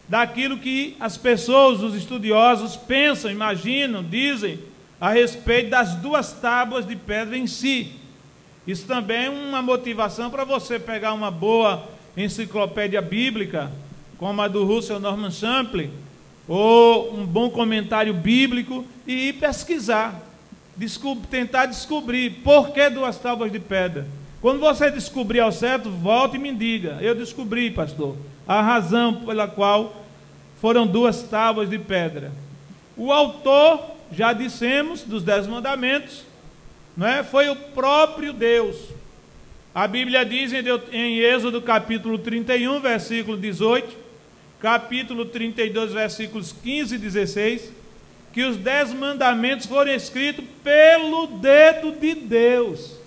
daquilo que as pessoas, os estudiosos, pensam, imaginam, dizem a respeito das 2 tábuas de pedra em si. Isso também é uma motivação para você pegar uma boa enciclopédia bíblica, como a do Russell Norman Champlin, ou um bom comentário bíblico, e ir pesquisar, tentar descobrir por que 2 tábuas de pedra. Quando você descobrir ao certo, volte e me diga: eu descobri, pastor, a razão pela qual foram 2 tábuas de pedra. O autor, já dissemos, dos 10 mandamentos, não é? Foi o próprio Deus. A Bíblia diz em Êxodo capítulo 31, versículo 18, capítulo 32, versículos 15 e 16, que os 10 mandamentos foram escritos pelo dedo de Deus.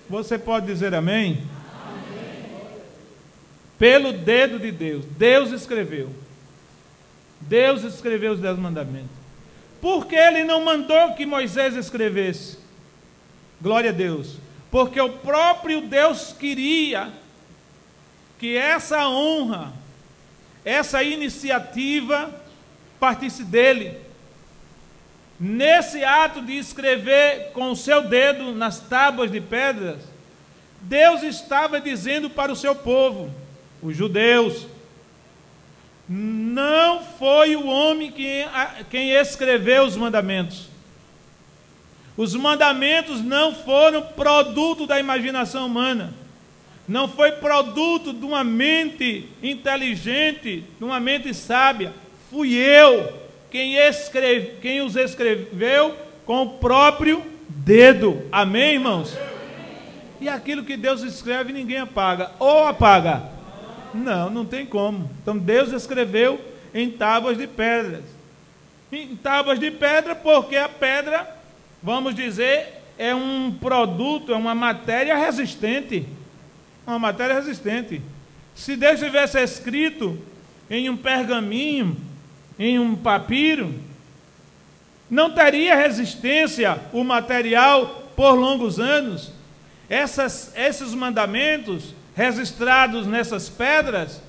Você pode dizer amém? Amém. Pelo dedo de Deus. Deus escreveu. Deus escreveu os 10 mandamentos. Por que ele não mandou que Moisés escrevesse? Glória a Deus. porque o próprio Deus queria que essa honra, essa iniciativa partisse dele. Nesse ato de escrever com o seu dedo nas tábuas de pedras, Deus estava dizendo para o seu povo, os judeus: não foi o homem quem escreveu os mandamentos. Os mandamentos não foram produto da imaginação humana. Não foi produto de uma mente inteligente, de uma mente sábia. Fui eu quem os escreveu com o próprio dedo. Amém, irmãos? E aquilo que Deus escreve ninguém apaga. Ou apaga? Não, não tem como. Então Deus escreveu em tábuas de pedras. Em tábuas de pedra, porque a pedra, vamos dizer, é um produto, é uma matéria resistente. Uma matéria resistente. Se Deus tivesse escrito em um pergaminho, em um papiro, não teria resistência o material por longos anos. Esses mandamentos registrados nessas pedras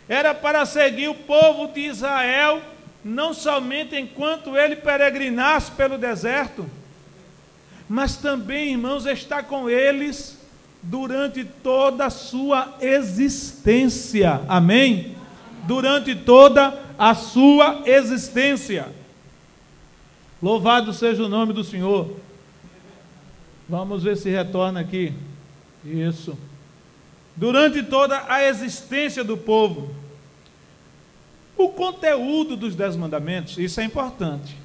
era para seguir o povo de Israel, não somente enquanto ele peregrinasse pelo deserto, mas também, irmãos, está com eles durante toda a sua existência. Amém? Durante toda a sua existência. Louvado seja o nome do Senhor. Vamos ver se retorna aqui. Isso. Durante toda a existência do povo. O conteúdo dos 10 mandamentos, isso é importante.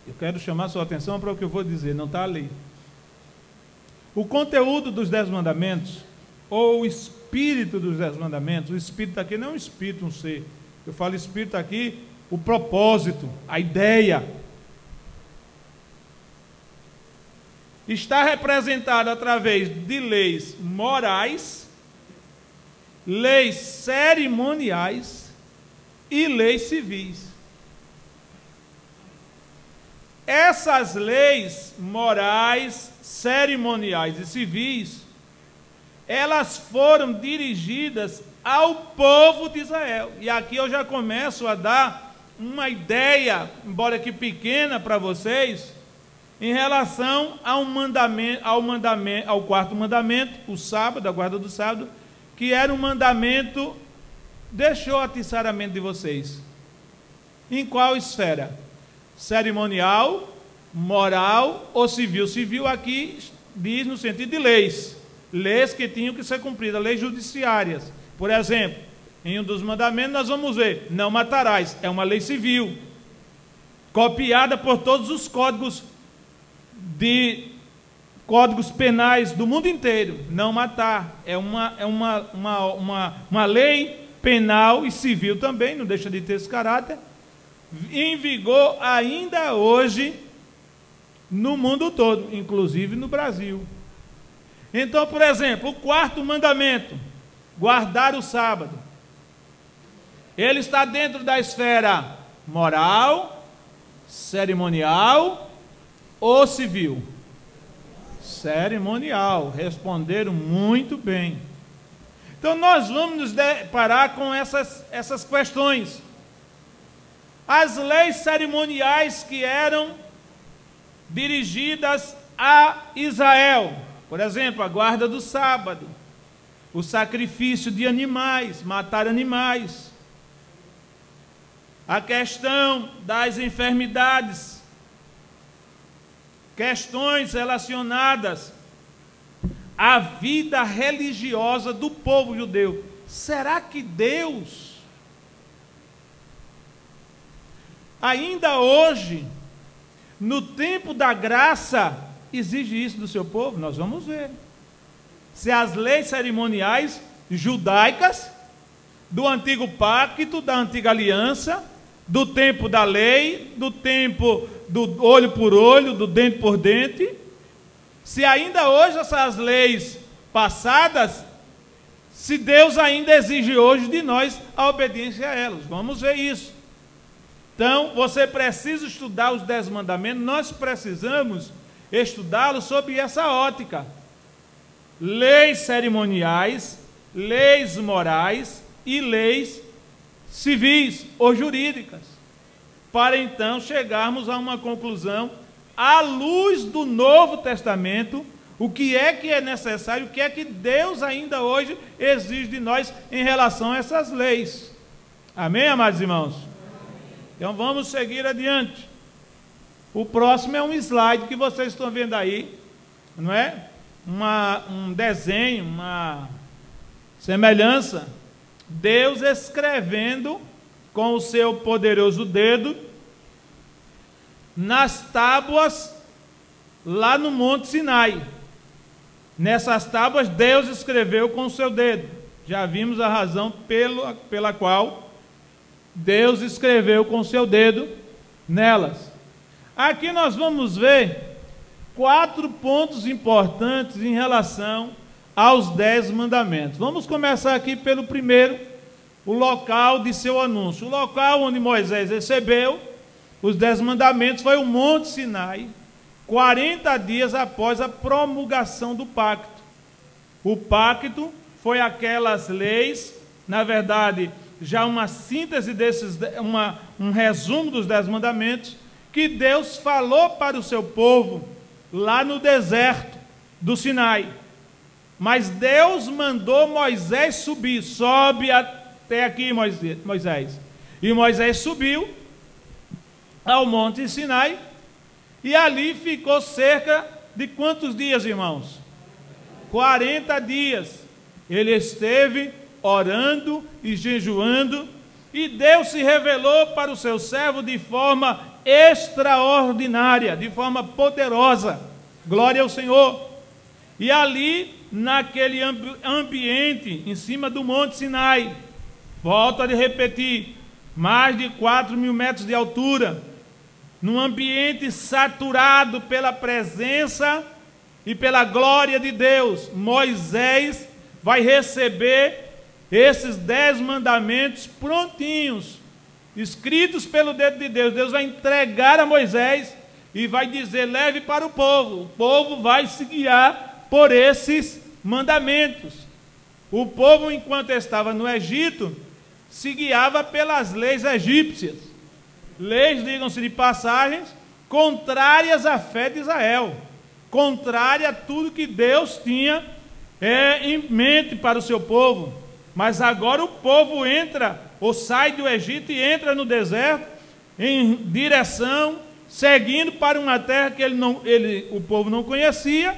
Eu quero chamar sua atenção para o que eu vou dizer, não está ali. O conteúdo dos 10 mandamentos, ou o espírito dos 10 mandamentos, o espírito aqui não é um espírito, um ser. Eu falo espírito aqui, o propósito, a ideia. Está representado através de leis morais, leis cerimoniais e leis civis. Essas leis morais, cerimoniais e civis, elas foram dirigidas ao povo de Israel. E aqui eu já começo a dar uma ideia, embora que pequena para vocês, em relação ao ao quarto mandamento, o sábado, a guarda do sábado, que era um mandamento, deixa eu atiçar a mente de vocês. Em qual esfera? Cerimonial, moral ou civil? Civil aqui diz no sentido de leis. Leis que tinham que ser cumpridas, leis judiciárias. Por exemplo, em um dos mandamentos nós vamos ver, não matarás, é uma lei civil, copiada por todos os códigos penais do mundo inteiro. Não matar, é uma lei penal e civil também, não deixa de ter esse caráter, em vigor ainda hoje no mundo todo, inclusive no Brasil. Então, por exemplo, o quarto mandamento, guardar o sábado, ele está dentro da esfera moral, cerimonial ou civil? Cerimonial. Responderam muito bem. Então nós vamos nos deparar com essas questões. As leis cerimoniais que eram dirigidas a Israel, por exemplo, a guarda do sábado, o sacrifício de animais, matar animais, a questão das enfermidades, questões relacionadas à vida religiosa do povo judeu. Será que Deus, ainda hoje, no tempo da graça, exige isso do seu povo? Nós vamos ver. Se as leis cerimoniais judaicas, do antigo pacto, da antiga aliança, do tempo da lei, do tempo do olho por olho, do dente por dente, se ainda hoje essas leis passadas, se Deus ainda exige hoje de nós a obediência a elas. Vamos ver isso. Então, você precisa estudar os 10 mandamentos, nós precisamos estudá-los sob essa ótica. leis cerimoniais, leis morais e leis civis ou jurídicas, para então chegarmos a uma conclusão à luz do Novo Testamento, o que é necessário, o que é que Deus ainda hoje exige de nós em relação a essas leis. Amém, amados irmãos? Então vamos seguir adiante. O próximo é um slide que vocês estão vendo aí, não é? Um desenho, uma semelhança, Deus escrevendo com o seu poderoso dedo nas tábuas lá no Monte Sinai. Nessas tábuas Deus escreveu com o seu dedo. Já vimos a razão pela qual Deus escreveu com o seu dedo nelas. Aqui nós vamos ver 4 pontos importantes em relação aos 10 mandamentos. Vamos começar aqui pelo primeiro, o local de seu anúncio. O local onde Moisés recebeu os 10 mandamentos foi o Monte Sinai, 40 dias após a promulgação do pacto. O pacto foi aquelas leis, na verdade, já uma síntese um resumo dos 10 mandamentos, que Deus falou para o seu povo lá no deserto do Sinai. Mas Deus mandou Moisés subir. Sobe até aqui, Moisés. E Moisés subiu ao Monte Sinai e ali ficou cerca de quantos dias, irmãos? 40 dias. Ele esteve orando e jejuando, e Deus se revelou para o seu servo de forma extraordinária, de forma poderosa. Glória ao Senhor. E ali, naquele ambiente, em cima do Monte Sinai, volto a repetir, mais de 4.000 metros de altura, num ambiente saturado pela presença e pela glória de Deus, Moisés vai receber esses 10 mandamentos prontinhos, escritos pelo dedo de Deus. Deus vai entregar a Moisés e vai dizer: leve para o povo. O povo vai se guiar por esses mandamentos. O povo, enquanto estava no Egito, se guiava pelas leis egípcias. Leis, digam-se de passagens, contrárias à fé de Israel, contrária a tudo que Deus tinha em mente para o seu povo. Mas agora o povo entra, ou sai do Egito e entra no deserto, em direção, seguindo para uma terra que o povo não conhecia,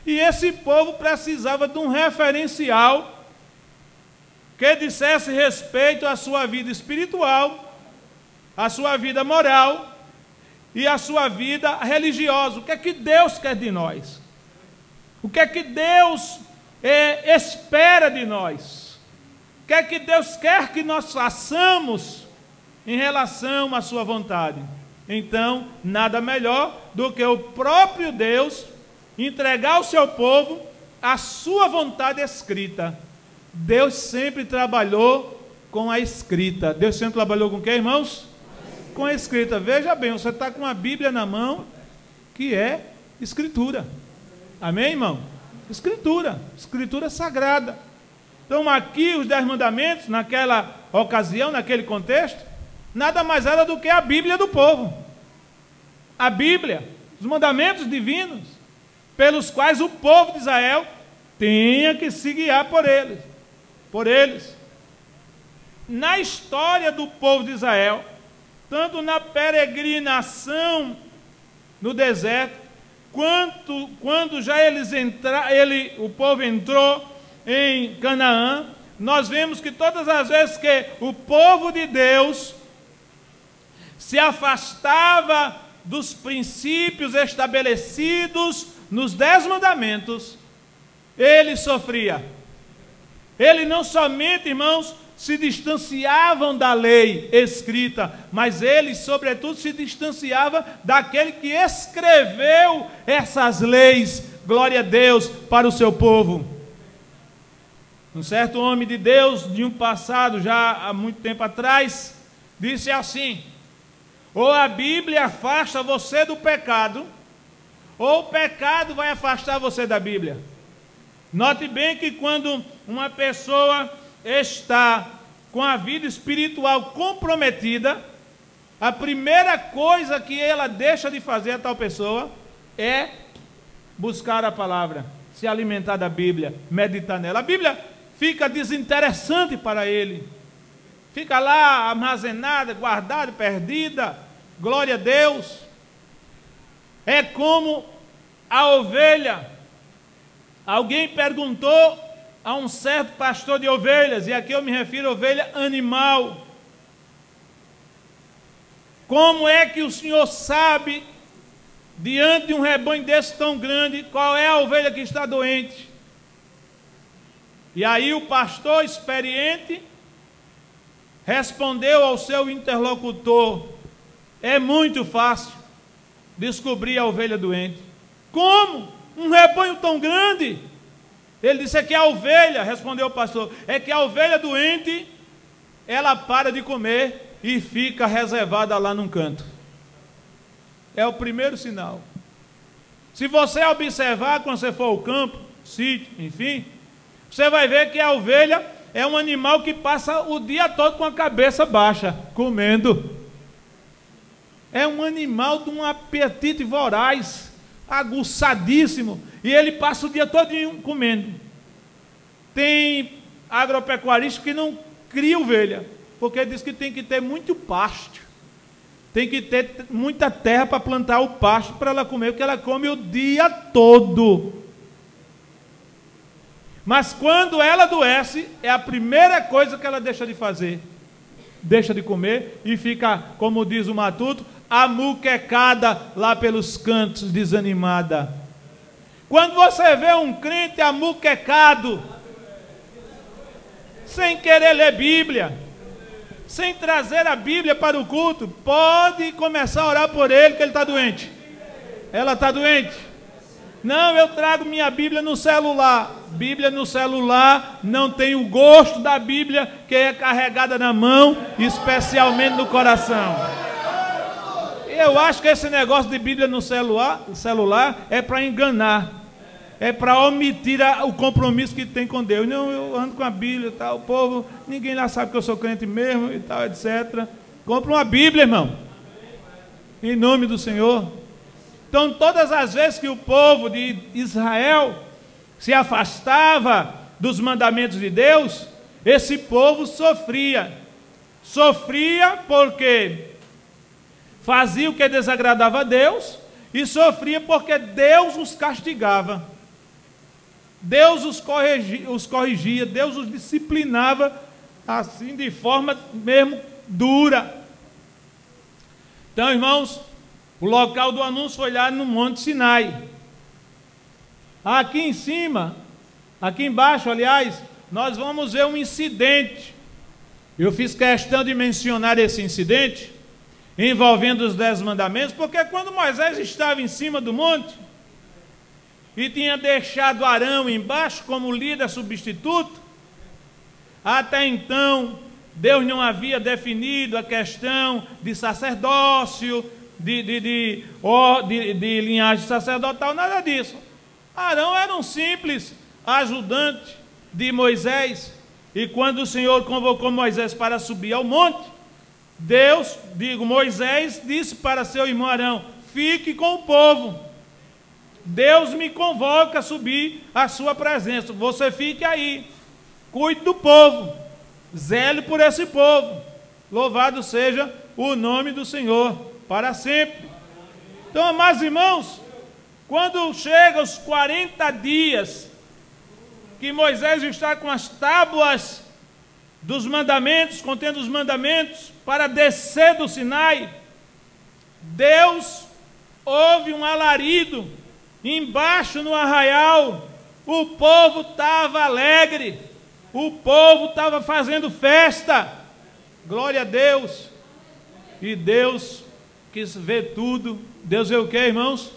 e esse povo precisava de um referencial que dissesse respeito à sua vida espiritual, à sua vida moral e à sua vida religiosa. O que é que Deus quer de nós? O que é que Deus espera de nós? O que é que Deus quer que nós façamos em relação à sua vontade? Então, nada melhor do que o próprio Deus entregar ao seu povo a sua vontade escrita. Deus sempre trabalhou com a escrita. Deus sempre trabalhou com o quê, irmãos? Com a escrita. Veja bem, você está com uma Bíblia na mão, que é escritura. Amém, irmão? Escritura. Escritura sagrada. Então aqui os 10 mandamentos, naquela ocasião, naquele contexto, nada mais era do que a Bíblia do povo. A Bíblia, os mandamentos divinos, pelos quais o povo de Israel tinha que se guiar por eles. Na história do povo de Israel, tanto na peregrinação no deserto, quando já o povo entrou em Canaã, nós vemos que todas as vezes que o povo de Deus se afastava dos princípios estabelecidos nos 10 mandamentos, ele sofria. Ele não somente, irmãos, se distanciavam da lei escrita, mas eles, sobretudo, se distanciavam daquele que escreveu essas leis, glória a Deus, para o seu povo. Um certo homem de Deus, de um passado, já há muito tempo atrás, disse assim: ou a Bíblia afasta você do pecado, ou o pecado vai afastar você da Bíblia. Note bem que quando uma pessoa está com a vida espiritual comprometida, a primeira coisa que ela deixa de fazer a tal pessoa é buscar a palavra, se alimentar da Bíblia, meditar nela. A Bíblia fica desinteressante para ele, fica lá armazenada, guardada, perdida. Glória a Deus. É como a ovelha. Alguém perguntou a um certo pastor de ovelhas, e aqui eu me refiro a ovelha animal: como é que o senhor sabe, diante de um rebanho desse tão grande, qual é a ovelha que está doente? E aí o pastor experiente respondeu ao seu interlocutor: é muito fácil descobrir a ovelha doente. Como? Um rebanho tão grande? Ele disse: é que a ovelha, respondeu o pastor, é que a ovelha doente, ela para de comer e fica reservada lá num canto. É o primeiro sinal. Se você observar, quando você for ao campo, sítio, enfim, você vai ver que a ovelha é um animal que passa o dia todo com a cabeça baixa, comendo. É um animal de um apetite voraz, aguçadíssimo, e ele passa o dia todinho comendo. Tem agropecuarista que não cria ovelha, porque diz que tem que ter muito pasto, tem que ter muita terra para plantar o pasto para ela comer, porque ela come o dia todo. Mas quando ela adoece, é a primeira coisa que ela deixa de fazer. Deixa de comer e fica, como diz o matuto, amuquecada lá pelos cantos, desanimada. Quando você vê um crente amuquecado, sem querer ler Bíblia, sem trazer a Bíblia para o culto, pode começar a orar por ele, que ele está doente. Ela está doente. Não, eu trago minha Bíblia no celular. Bíblia no celular não tem o gosto da Bíblia, que é carregada na mão, especialmente no coração. Eu acho que esse negócio de Bíblia no celular é para enganar, é para omitir o compromisso que tem com Deus. Não, eu ando com a Bíblia e tal, o povo, ninguém lá sabe que eu sou crente mesmo e tal, etc. Compra uma Bíblia, irmão, em nome do Senhor. Então, todas as vezes que o povo de Israel se afastava dos mandamentos de Deus, esse povo sofria. Sofria porque fazia o que desagradava a Deus, e sofria porque Deus os castigava. Deus os corrigia, Deus os disciplinava, assim, de forma mesmo dura. Então, irmãos, o local do anúncio foi lá no Monte Sinai. Aqui em cima, aqui embaixo, aliás, nós vamos ver um incidente. Eu fiz questão de mencionar esse incidente, envolvendo os 10 mandamentos, porque quando Moisés estava em cima do monte, e tinha deixado Arão embaixo como líder substituto, até então, Deus não havia definido a questão de sacerdócio, de linhagem sacerdotal, nada disso. Arão era um simples ajudante de Moisés, e quando o Senhor convocou Moisés para subir ao monte, Moisés disse para seu irmão Arão: fique com o povo, Deus me convoca a subir à sua presença, você fique aí, cuide do povo, zele por esse povo, louvado seja o nome do Senhor para sempre. Então, amados irmãos, quando chega os 40 dias que Moisés está com as tábuas dos mandamentos, contendo os mandamentos, para descer do Sinai, Deus ouve um alarido embaixo no arraial. O povo estava alegre, o povo estava fazendo festa, glória a Deus. E Deus quis ver tudo. Deus vê o que, irmãos?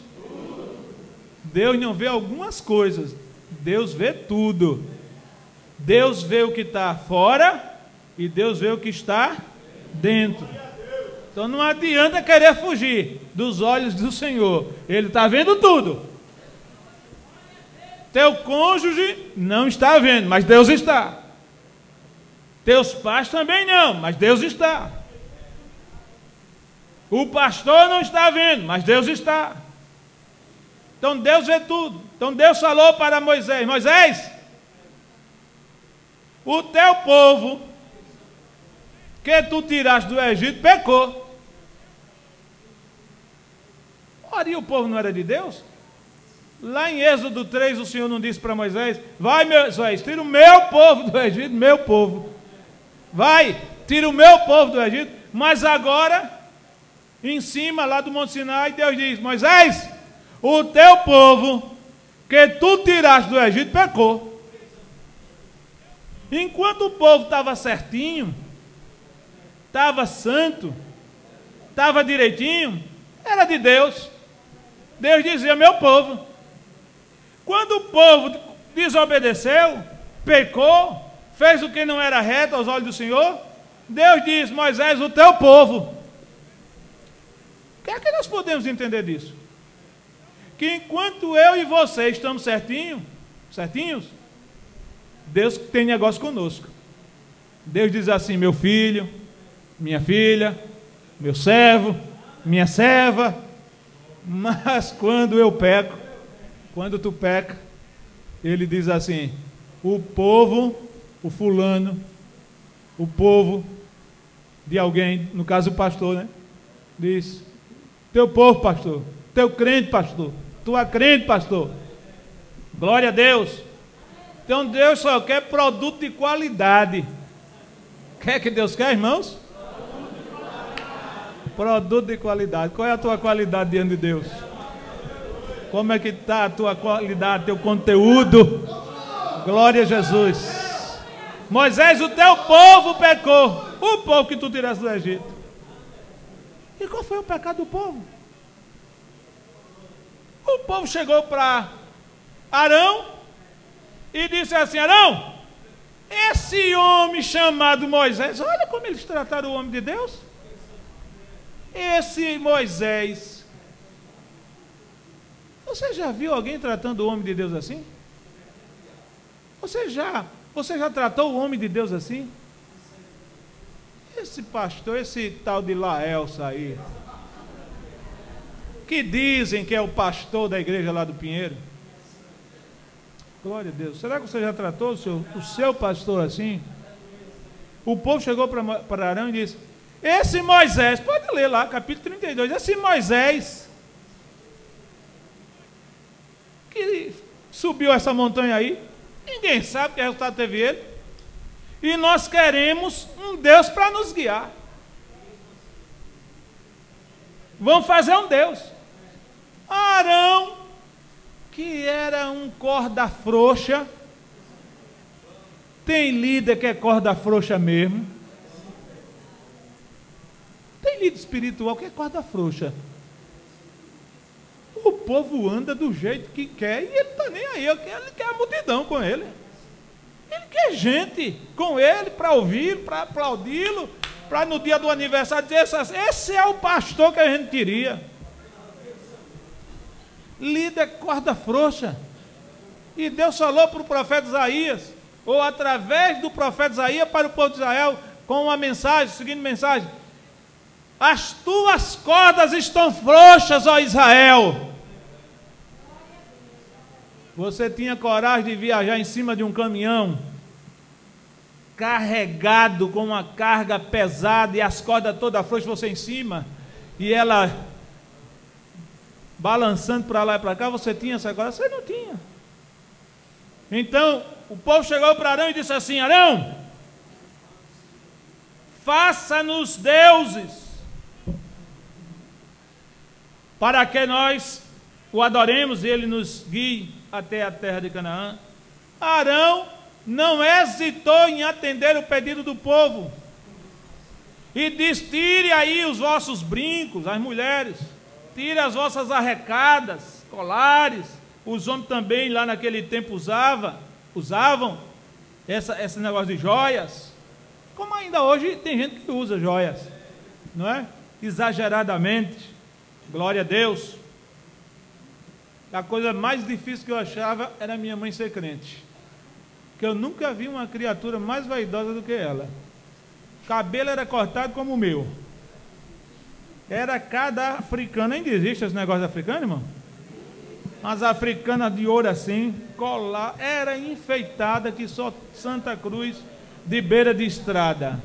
Deus não vê algumas coisas, Deus vê tudo. Deus vê o que está fora e Deus vê o que está dentro. Então não adianta querer fugir dos olhos do Senhor, Ele está vendo tudo. Teu cônjuge não está vendo, mas Deus está. Teus pais também não, mas Deus está. O pastor não está vendo, mas Deus está. Então Deus vê tudo. Então Deus falou para Moisés: Moisés, o teu povo que tu tiraste do Egito pecou. Ora, e o povo não era de Deus? Lá em Êxodo 3 o Senhor não disse para Moisés: vai, Moisés, tira o meu povo do Egito, meu povo. Vai, tira o meu povo do Egito. Mas agora, em cima lá do Monte Sinai, Deus diz: Moisés, o teu povo que tu tiraste do Egito pecou. Enquanto o povo estava certinho, estava santo, estava direitinho, era de Deus. Deus dizia: meu povo. Quando o povo desobedeceu, pecou, fez o que não era reto aos olhos do Senhor, Deus diz: Moisés, o teu povo. O que é que nós podemos entender disso? Que enquanto eu e você estamos certinhos, Deus tem negócio conosco. Deus diz assim: meu filho, minha filha, meu servo, minha serva. Mas quando eu peco, quando tu peca, ele diz assim: o povo, o fulano, o povo de alguém, no caso o pastor, né? Diz: teu povo, pastor, teu crente, pastor, tua crente, pastor. Glória a Deus. Então Deus só quer produto de qualidade. O que é que Deus quer, irmãos? Produto de qualidade. Qual é a tua qualidade diante de Deus? Como é que está a tua qualidade, teu conteúdo? Glória a Jesus. Moisés, o teu povo pecou. O povo que tu tiraste do Egito. E qual foi o pecado do povo? O povo chegou para Arão e disse assim: Arão, esse homem chamado Moisés, olha como eles trataram o homem de Deus. Esse Moisés, você já viu alguém tratando o homem de Deus assim? Você já tratou o homem de Deus assim? Esse pastor, esse tal de Laelsa aí, que dizem que é o pastor da igreja lá do Pinheiro. Glória a Deus. Será que você já tratou o seu pastor assim? O povo chegou para Arão e disse: esse Moisés, pode ler lá, capítulo 32, esse Moisés que subiu essa montanha aí, ninguém sabe que resultado teve ele, e nós queremos um Deus para nos guiar. Vamos fazer um Deus. Arão, que era um corda frouxa, tem líder que é corda frouxa mesmo. Tem líder espiritual que é corda frouxa. O povo anda do jeito que quer e ele não está nem aí. Ele quer a multidão com ele. Ele quer gente com ele para ouvir, para aplaudi-lo, para no dia do aniversário dizer assim: esse é o pastor que a gente queria. Líder corda frouxa. E Deus falou para o profeta Isaías, ou através do profeta Isaías para o povo de Israel, com uma mensagem, seguinte mensagem: as tuas cordas estão frouxas, ó Israel. Você tinha coragem de viajar em cima de um caminhão carregado com uma carga pesada e as cordas todas frouxas, você em cima, e ela balançando para lá e para cá? Você tinha essa coragem? Você não tinha. Então o povo chegou para Arão e disse assim: Arão, faça-nos deuses para que nós o adoremos e ele nos guie até a terra de Canaã. Arão não hesitou em atender o pedido do povo e diz: tire aí os vossos brincos, as mulheres, tire as vossas arrecadas, colares. Os homens também lá naquele tempo usavam esse negócio de joias, como ainda hoje tem gente que usa joias, não é? Exageradamente. Glória a Deus. A coisa mais difícil que eu achava era minha mãe ser crente. Que eu nunca vi uma criatura mais vaidosa do que ela. O cabelo era cortado como o meu. Era cada africana. Ainda existe esse negócio africano, irmão? As africanas de ouro assim, colar, era enfeitada que só Santa Cruz de beira de estrada.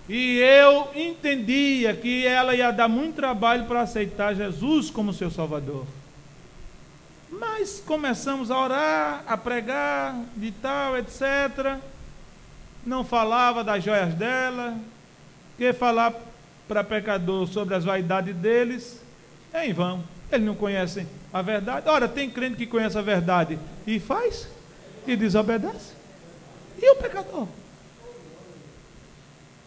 E eu entendia que ela ia dar muito trabalho para aceitar Jesus como seu Salvador. Mas começamos a orar, a pregar, de tal, etc. Não falava das joias dela, que falar para pecador sobre as vaidades deles é em vão. Eles não conhecem a verdade. Ora, tem crente que conhece a verdade e faz, e desobedece. E o pecador?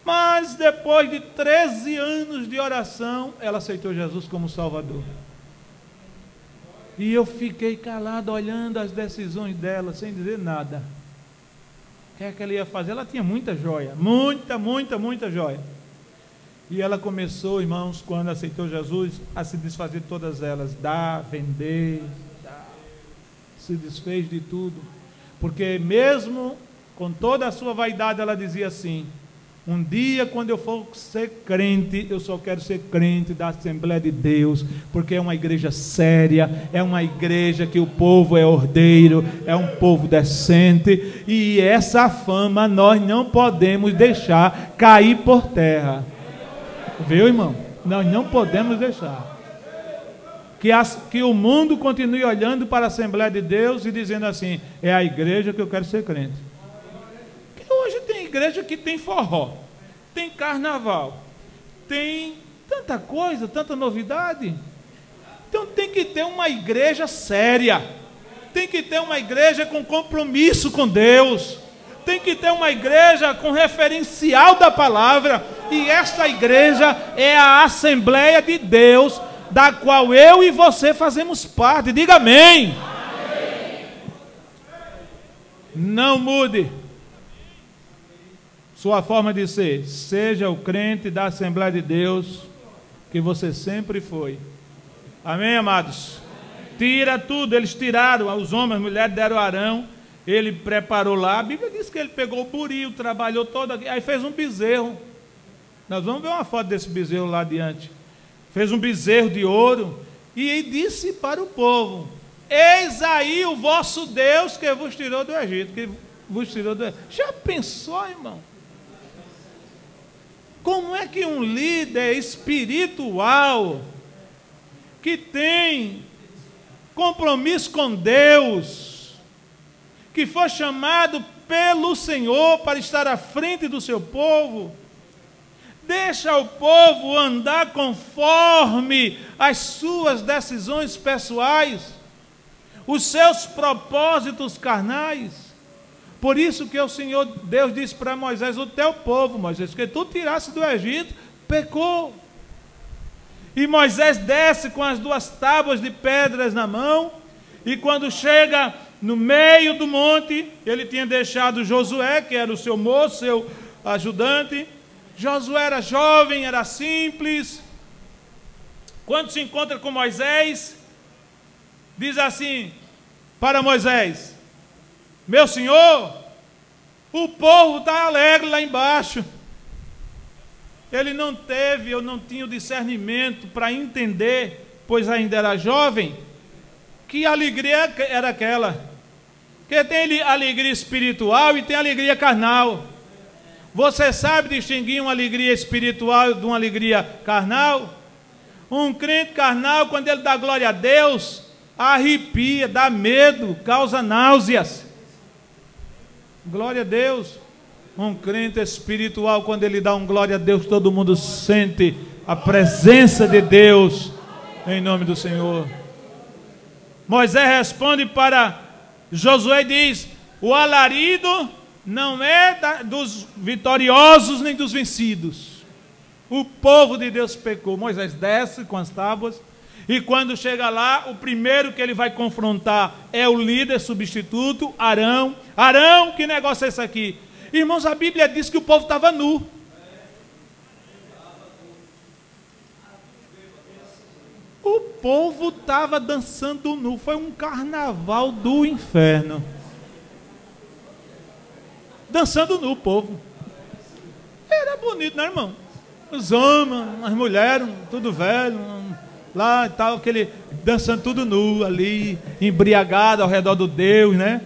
Mas depois de 13 anos de oração, ela aceitou Jesus como Salvador. E eu fiquei calado olhando as decisões dela, sem dizer nada. O que é que ela ia fazer? Ela tinha muita joia, muita joia. E ela começou, irmãos, quando aceitou Jesus, a se desfazer de todas elas. Dar, vender, se desfez de tudo. Porque mesmo com toda a sua vaidade, ela dizia assim: um dia, quando eu for ser crente, eu só quero ser crente da Assembleia de Deus, porque é uma igreja séria, é uma igreja que o povo é ordeiro, é um povo decente, e essa fama nós não podemos deixar cair por terra. Viu, irmão? Nós não podemos deixar que o mundo continue olhando para a Assembleia de Deus e dizendo assim: é a igreja que eu quero ser crente. Porque hoje tem igreja que tem forró, tem carnaval, tem tanta coisa, tanta novidade. Então tem que ter uma igreja séria, tem que ter uma igreja com compromisso com Deus, tem que ter uma igreja com referencial da palavra. E esta igreja é a Assembleia de Deus, da qual eu e você fazemos parte. Diga amém. Amém. Não mude sua forma de ser. Seja o crente da Assembleia de Deus que você sempre foi. Amém, amados? Tira tudo. Eles tiraram, os homens, as mulheres deram Arão. Ele preparou lá. A Bíblia diz que ele pegou o buril, trabalhou todo aqui, aí fez um bezerro. Nós vamos ver uma foto desse bezerro lá adiante. Fez um bezerro de ouro e disse para o povo: eis aí o vosso Deus que vos tirou do Egito. Que vos tirou do Egito. Já pensou, irmão? Como é que um líder espiritual que tem compromisso com Deus, que foi chamado pelo Senhor para estar à frente do seu povo, deixa o povo andar conforme as suas decisões pessoais, os seus propósitos carnais? Por isso que o Senhor Deus disse para Moisés: o teu povo, Moisés, que tu tirasse do Egito, pecou. E Moisés desce com as 2 tábuas de pedras na mão, e quando chega no meio do monte, ele tinha deixado Josué, que era o seu moço, seu ajudante. Josué era jovem, era simples. Quando se encontra com Moisés, diz assim para Moisés: meu senhor, o povo está alegre lá embaixo. Ele não teve, eu não tinha o discernimento para entender, pois ainda era jovem, que alegria era aquela. Porque tem alegria espiritual e tem alegria carnal. Você sabe distinguir uma alegria espiritual de uma alegria carnal? Um crente carnal, quando ele dá glória a Deus, arrepia, dá medo, causa náuseas. Glória a Deus. Um crente espiritual, quando ele dá um glória a Deus, todo mundo sente a presença de Deus, em nome do Senhor. Moisés responde para Josué e diz: o alarido não é dos vitoriosos nem dos vencidos. O povo de Deus pecou. Moisés desce com as tábuas, e quando chega lá, o primeiro que ele vai confrontar é o líder substituto, Arão. Arão, que negócio é esse aqui? Irmãos, a Bíblia diz que o povo estava nu. O povo estava dançando nu. Foi um carnaval do inferno. Dançando nu, o povo. Era bonito, né, irmão? Os homens, as mulheres, tudo velho, lá e tal, aquele dançando tudo nu ali, embriagado ao redor do Deus, né?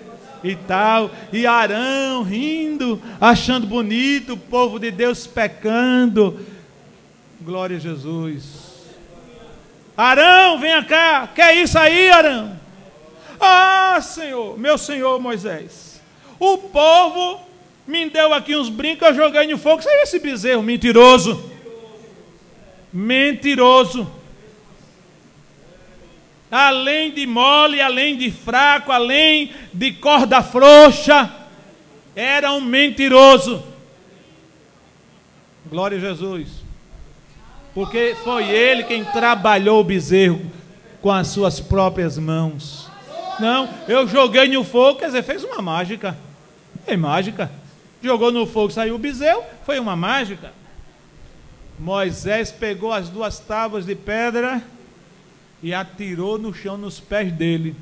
E tal, e Arão rindo, achando bonito, o povo de Deus pecando. Glória a Jesus. Arão, venha cá, que é isso aí, Arão? Ah, Senhor, meu Senhor Moisés, o povo me deu aqui uns brincos, eu joguei no fogo, saiu esse bezerro, mentiroso. Mentiroso. Além de mole, além de fraco, além de corda frouxa, era um mentiroso. Glória a Jesus. Porque foi ele quem trabalhou o bezerro com as suas próprias mãos. Não, eu joguei no fogo, quer dizer, fez uma mágica. É mágica. Jogou no fogo, saiu o bezerro, foi uma mágica. Moisés pegou as 2 tábuas de pedra e atirou no chão nos pés dele.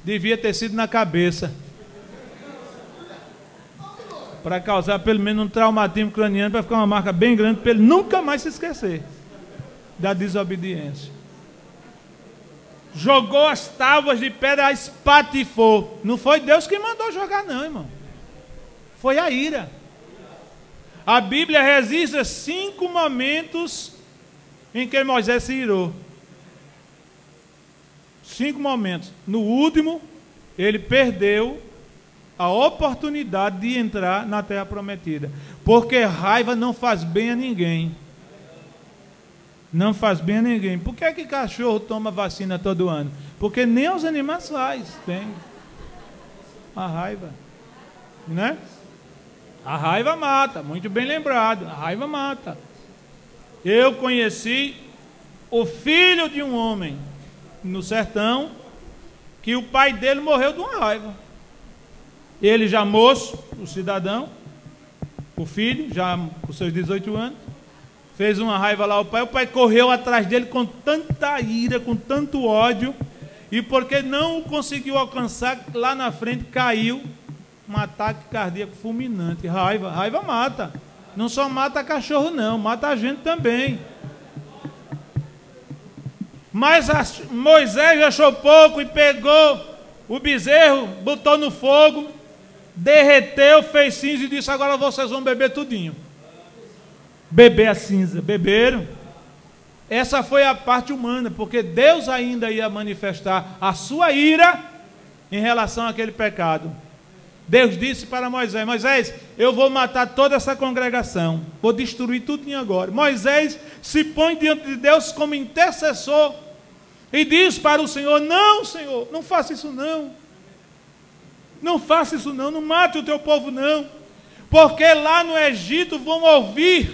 Devia ter sido na cabeça, para causar pelo menos um traumatismo craniano, para ficar uma marca bem grande, para ele nunca mais se esquecer da desobediência. Jogou as tábuas de pedra, espatifou. Não foi Deus que mandou jogar não, irmão. Foi a ira. A Bíblia registra 5 momentos em que Moisés se irou. 5 momentos. No último, ele perdeu a oportunidade de entrar na terra prometida. Porque raiva não faz bem a ninguém. Não faz bem a ninguém. Por que cachorro toma vacina todo ano? Porque nem os animais têm a raiva. Né? A raiva mata, muito bem lembrado. A raiva mata. Eu conheci o filho de um homem no sertão, que o pai dele morreu de uma raiva. Ele já moço, o cidadão, o filho, já com seus 18 anos, fez uma raiva lá ao pai. O pai correu atrás dele com tanta ira, com tanto ódio, e porque não o conseguiu alcançar, lá na frente caiu um ataque cardíaco fulminante. Raiva mata. Não só mata cachorro não, mata a gente também. Mas Moisés achou pouco e pegou o bezerro, botou no fogo, derreteu, fez cinza e disse: agora vocês vão beber tudinho. Beber a cinza. Beberam. Essa foi a parte humana, porque Deus ainda ia manifestar a sua ira em relação àquele pecado. Deus disse para Moisés: Moisés, eu vou matar toda essa congregação, vou destruir tudinho agora. Moisés se põe diante de Deus como intercessor e diz para o Senhor: não, Senhor, não faça isso não. Não faça isso não, não mate o teu povo não. Porque lá no Egito vão ouvir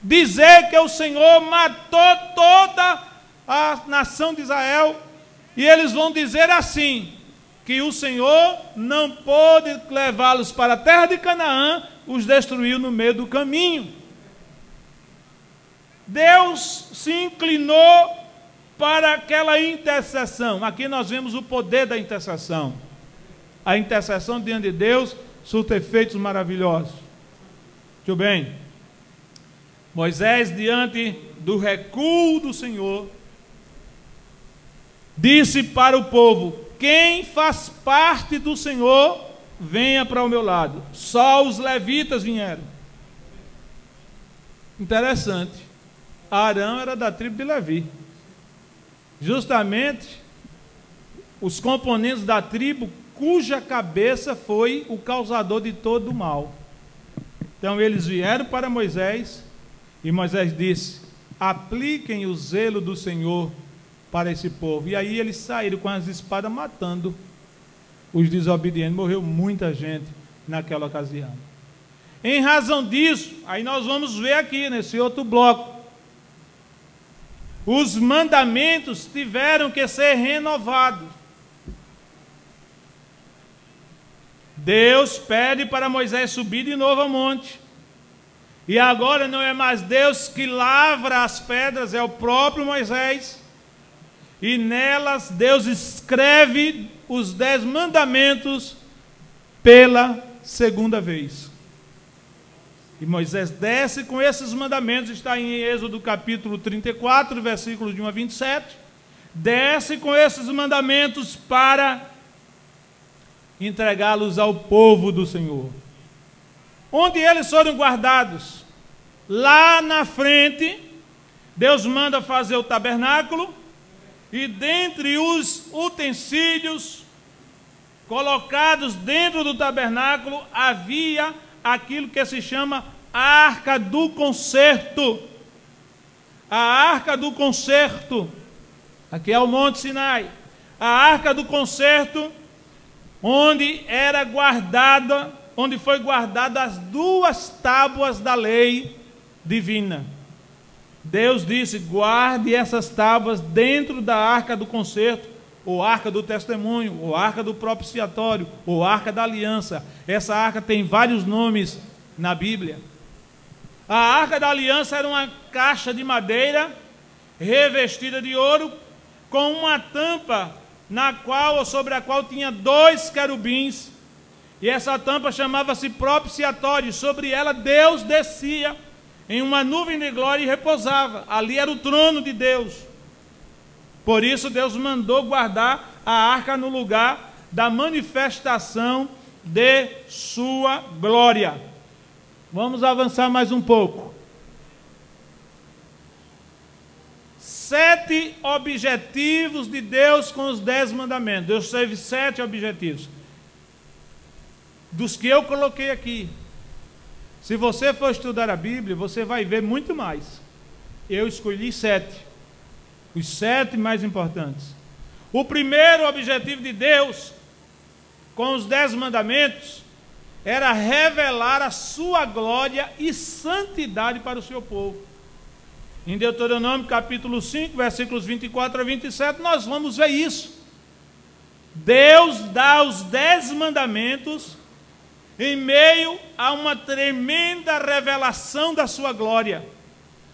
dizer que o Senhor matou toda a nação de Israel. E eles vão dizer assim, que o Senhor não pôde levá-los para a terra de Canaã, os destruiu no meio do caminho. Deus se inclinou para aquela intercessão. Aqui nós vemos o poder da intercessão. A intercessão diante de Deus surte efeitos maravilhosos. Muito bem. Moisés, diante do recuo do Senhor, disse para o povo: quem faz parte do Senhor, venha para o meu lado. Só os levitas vieram. Interessante. Arão era da tribo de Levi. Justamente os componentes da tribo cuja cabeça foi o causador de todo o mal. Então eles vieram para Moisés e Moisés disse: apliquem o zelo do Senhor para esse povo. E aí eles saíram com as espadas matando os desobedientes. Morreu muita gente naquela ocasião. Em razão disso, aí nós vamos ver aqui nesse outro bloco, os mandamentos tiveram que ser renovados. Deus pede para Moisés subir de novo ao monte E agora não é mais Deus que lavra as pedras, é o próprio Moisés. E nelas Deus escreve os 10 mandamentos pela segunda vez. E Moisés desce com esses mandamentos, está em Êxodo capítulo 34, versículos de 1 a 27. Desce com esses mandamentos para entregá-los ao povo do Senhor. Onde eles foram guardados? Lá na frente, Deus manda fazer o tabernáculo, e dentre os utensílios colocados dentro do tabernáculo, havia aquilo que se chama Arca do Concerto. A Arca do Concerto, aqui é o Monte Sinai. A Arca do Concerto, onde era guardada, onde foi guardada as 2 tábuas da lei divina. Deus disse: guarde essas tábuas dentro da Arca do Concerto, ou Arca do Testemunho, ou Arca do Propiciatório, ou Arca da Aliança. Essa arca tem vários nomes na Bíblia. A Arca da Aliança era uma caixa de madeira revestida de ouro, com uma tampa na qual ou sobre a qual tinha 2 querubins, e essa tampa chamava-se propiciatório. Sobre ela Deus descia em uma nuvem de glória e repousava. Ali era o trono de Deus. Por isso Deus mandou guardar a arca no lugar da manifestação de sua glória. Vamos avançar mais um pouco. 7 objetivos de Deus com os 10 mandamentos. Deus teve 7 objetivos, dos que eu coloquei aqui. Se você for estudar a Bíblia, você vai ver muito mais. Eu escolhi 7. Os 7 mais importantes. O primeiro objetivo de Deus com os 10 mandamentos era revelar a sua glória e santidade para o seu povo. Em Deuteronômio capítulo 5, versículos 24 a 27, nós vamos ver isso. Deus dá os 10 mandamentos em meio a uma tremenda revelação da sua glória.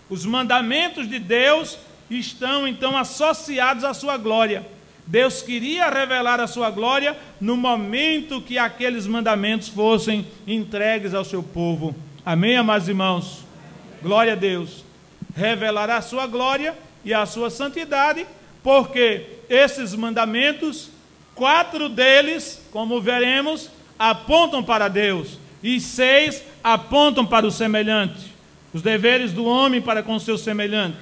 Os mandamentos de Deus estão então associados à sua glória. Deus queria revelar a sua glória no momento que aqueles mandamentos fossem entregues ao seu povo. Amém, amados irmãos? Glória a Deus. Revelará a sua glória e a sua santidade, porque esses mandamentos, 4 deles, como veremos, apontam para Deus, e 6 apontam para o semelhante, os deveres do homem para com o seu semelhante.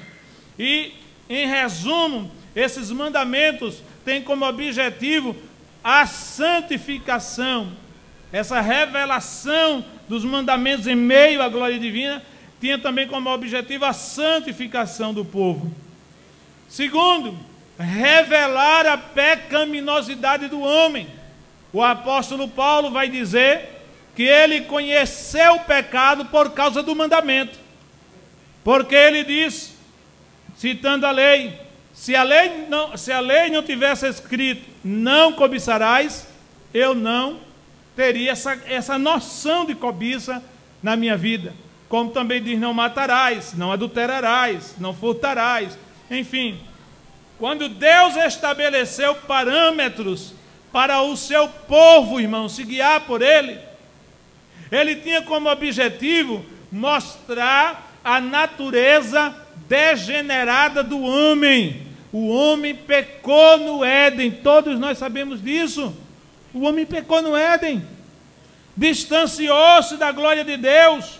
E, em resumo, esses mandamentos têm como objetivo a santificação. Essa revelação dos mandamentos em meio à glória divina tinha também como objetivo a santificação do povo. Segundo, revelar a pecaminosidade do homem. O apóstolo Paulo vai dizer que ele conheceu o pecado por causa do mandamento. Porque ele diz, citando a lei, se a lei não tivesse escrito, não cobiçarás, eu não teria essa noção de cobiça na minha vida. Como também diz, não matarás, não adulterarás, não furtarás. Enfim, quando Deus estabeleceu parâmetros para o seu povo, irmão, se guiar por ele, ele tinha como objetivo mostrar a natureza degenerada do homem. O homem pecou no Éden, todos nós sabemos disso. O homem pecou no Éden, distanciou-se da glória de Deus.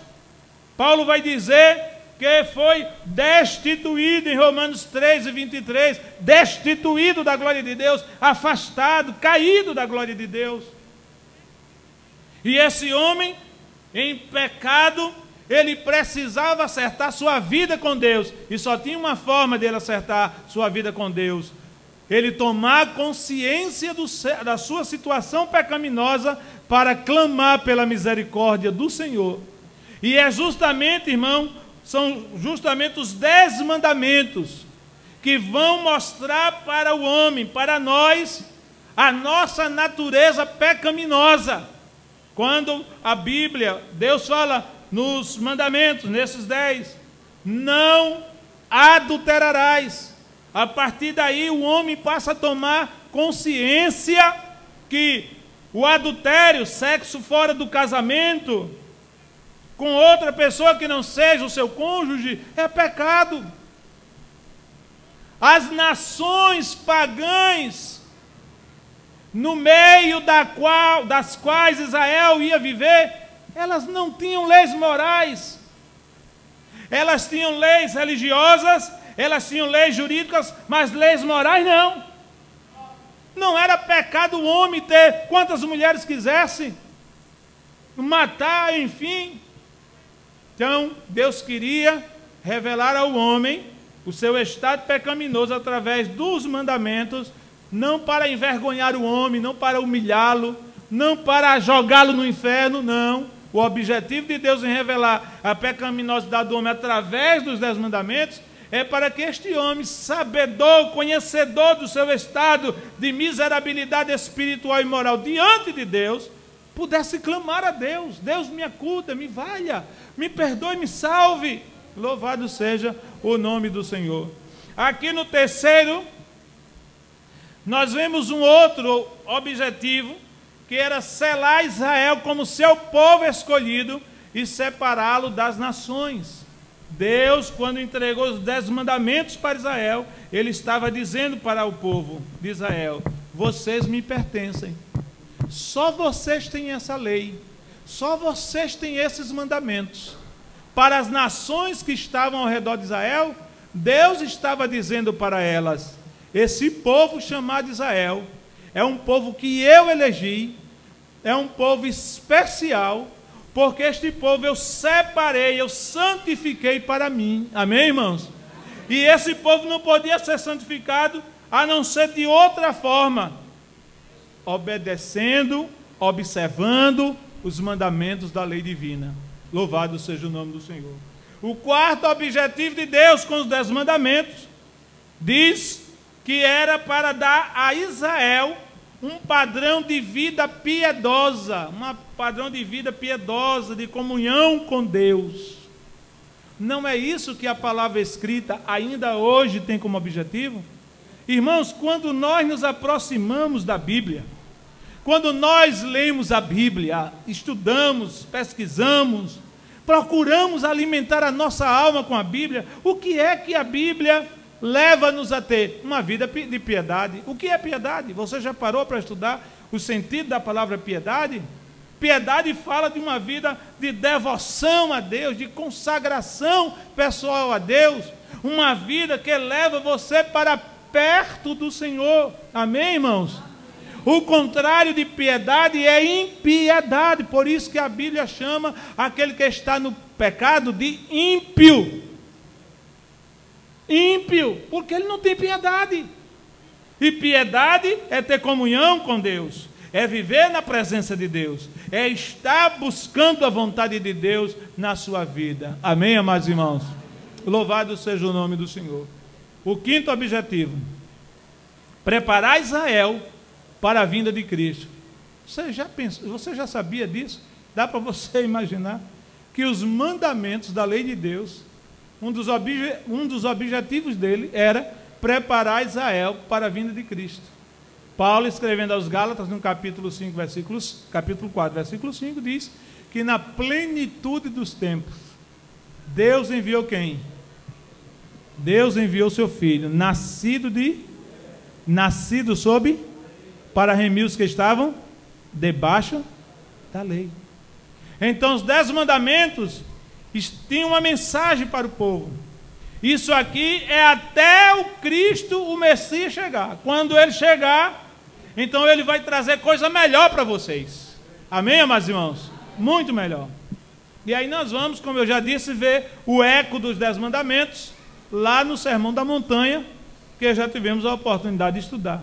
Paulo vai dizer que foi destituído em Romanos 13:23, destituído da glória de Deus, afastado, caído da glória de Deus. E esse homem, em pecado, ele precisava acertar sua vida com Deus, e só tinha uma forma dele acertar sua vida com Deus: ele tomar consciência da sua situação pecaminosa para clamar pela misericórdia do Senhor. E é justamente, irmão, são justamente os 10 mandamentos que vão mostrar para o homem, para nós, a nossa natureza pecaminosa. Quando a Bíblia, Deus fala nos mandamentos, nesses 10, não adulterarás. A partir daí o homem passa a tomar consciência que o adultério, sexo fora do casamento, com outra pessoa que não seja o seu cônjuge, é pecado. As nações pagãs, no meio das quais Israel ia viver, elas não tinham leis morais. Elas tinham leis religiosas, elas tinham leis jurídicas, mas leis morais não. Não era pecado o homem ter quantas mulheres quisesse, matar, enfim. Então, Deus queria revelar ao homem o seu estado pecaminoso através dos mandamentos, não para envergonhar o homem, não para humilhá-lo, não para jogá-lo no inferno, não. O objetivo de Deus em revelar a pecaminosidade do homem através dos 10 mandamentos é para que este homem, sabedor, conhecedor do seu estado de miserabilidade espiritual e moral diante de Deus, pudesse clamar a Deus: Deus, me acuda, me valha, me perdoe, me salve. Louvado seja o nome do Senhor. Aqui no terceiro, nós vemos um outro objetivo, que era selar Israel como seu povo escolhido e separá-lo das nações. Deus, quando entregou os 10 mandamentos para Israel, ele estava dizendo para o povo de Israel: vocês me pertencem. Só vocês têm essa lei. Só vocês têm esses mandamentos. Para as nações que estavam ao redor de Israel, Deus estava dizendo para elas: esse povo chamado Israel é um povo que eu elegi, é um povo especial, porque este povo eu separei, eu santifiquei para mim. Amém, irmãos? E esse povo não podia ser santificado a não ser de outra forma, obedecendo, observando os mandamentos da lei divina. Louvado seja o nome do Senhor. O quarto objetivo de Deus com os 10 mandamentos diz que era para dar a Israel um padrão de vida piedosa, padrão de vida piedosa, de comunhão com Deus. Não é isso que a palavra escrita ainda hoje tem como objetivo? Irmãos, quando nós nos aproximamos da Bíblia, quando nós lemos a Bíblia, estudamos, pesquisamos, procuramos alimentar a nossa alma com a Bíblia, o que é que a Bíblia leva-nos a ter? Uma vida de piedade. O que é piedade? Você já parou para estudar o sentido da palavra piedade? Piedade fala de uma vida de devoção a Deus, de consagração pessoal a Deus, uma vida que leva você para perto do Senhor. Amém, irmãos? O contrário de piedade é impiedade. Por isso que a Bíblia chama aquele que está no pecado de ímpio. Ímpio, porque ele não tem piedade. E piedade é ter comunhão com Deus, é viver na presença de Deus, é estar buscando a vontade de Deus na sua vida. Amém, amados irmãos? Louvado seja o nome do Senhor. O quinto objetivo: preparar Israel para a vinda de Cristo. Você já sabia disso? Dá para você imaginar que os mandamentos da lei de Deus, um dos objetivos dele era preparar Israel para a vinda de Cristo. Paulo, escrevendo aos Gálatas, no capítulo 4, versículo 5, diz que na plenitude dos tempos, Deus enviou quem? Deus enviou seu Filho, nascido para remir os que estavam debaixo da lei. Então, os 10 mandamentos tinham uma mensagem para o povo. Isso aqui é até o Cristo, o Messias, chegar. Quando ele chegar, então ele vai trazer coisa melhor para vocês. Amém, amados irmãos? Muito melhor. E aí nós vamos, como eu já disse, ver o eco dos 10 mandamentos lá no Sermão da Montanha, que já tivemos a oportunidade de estudar.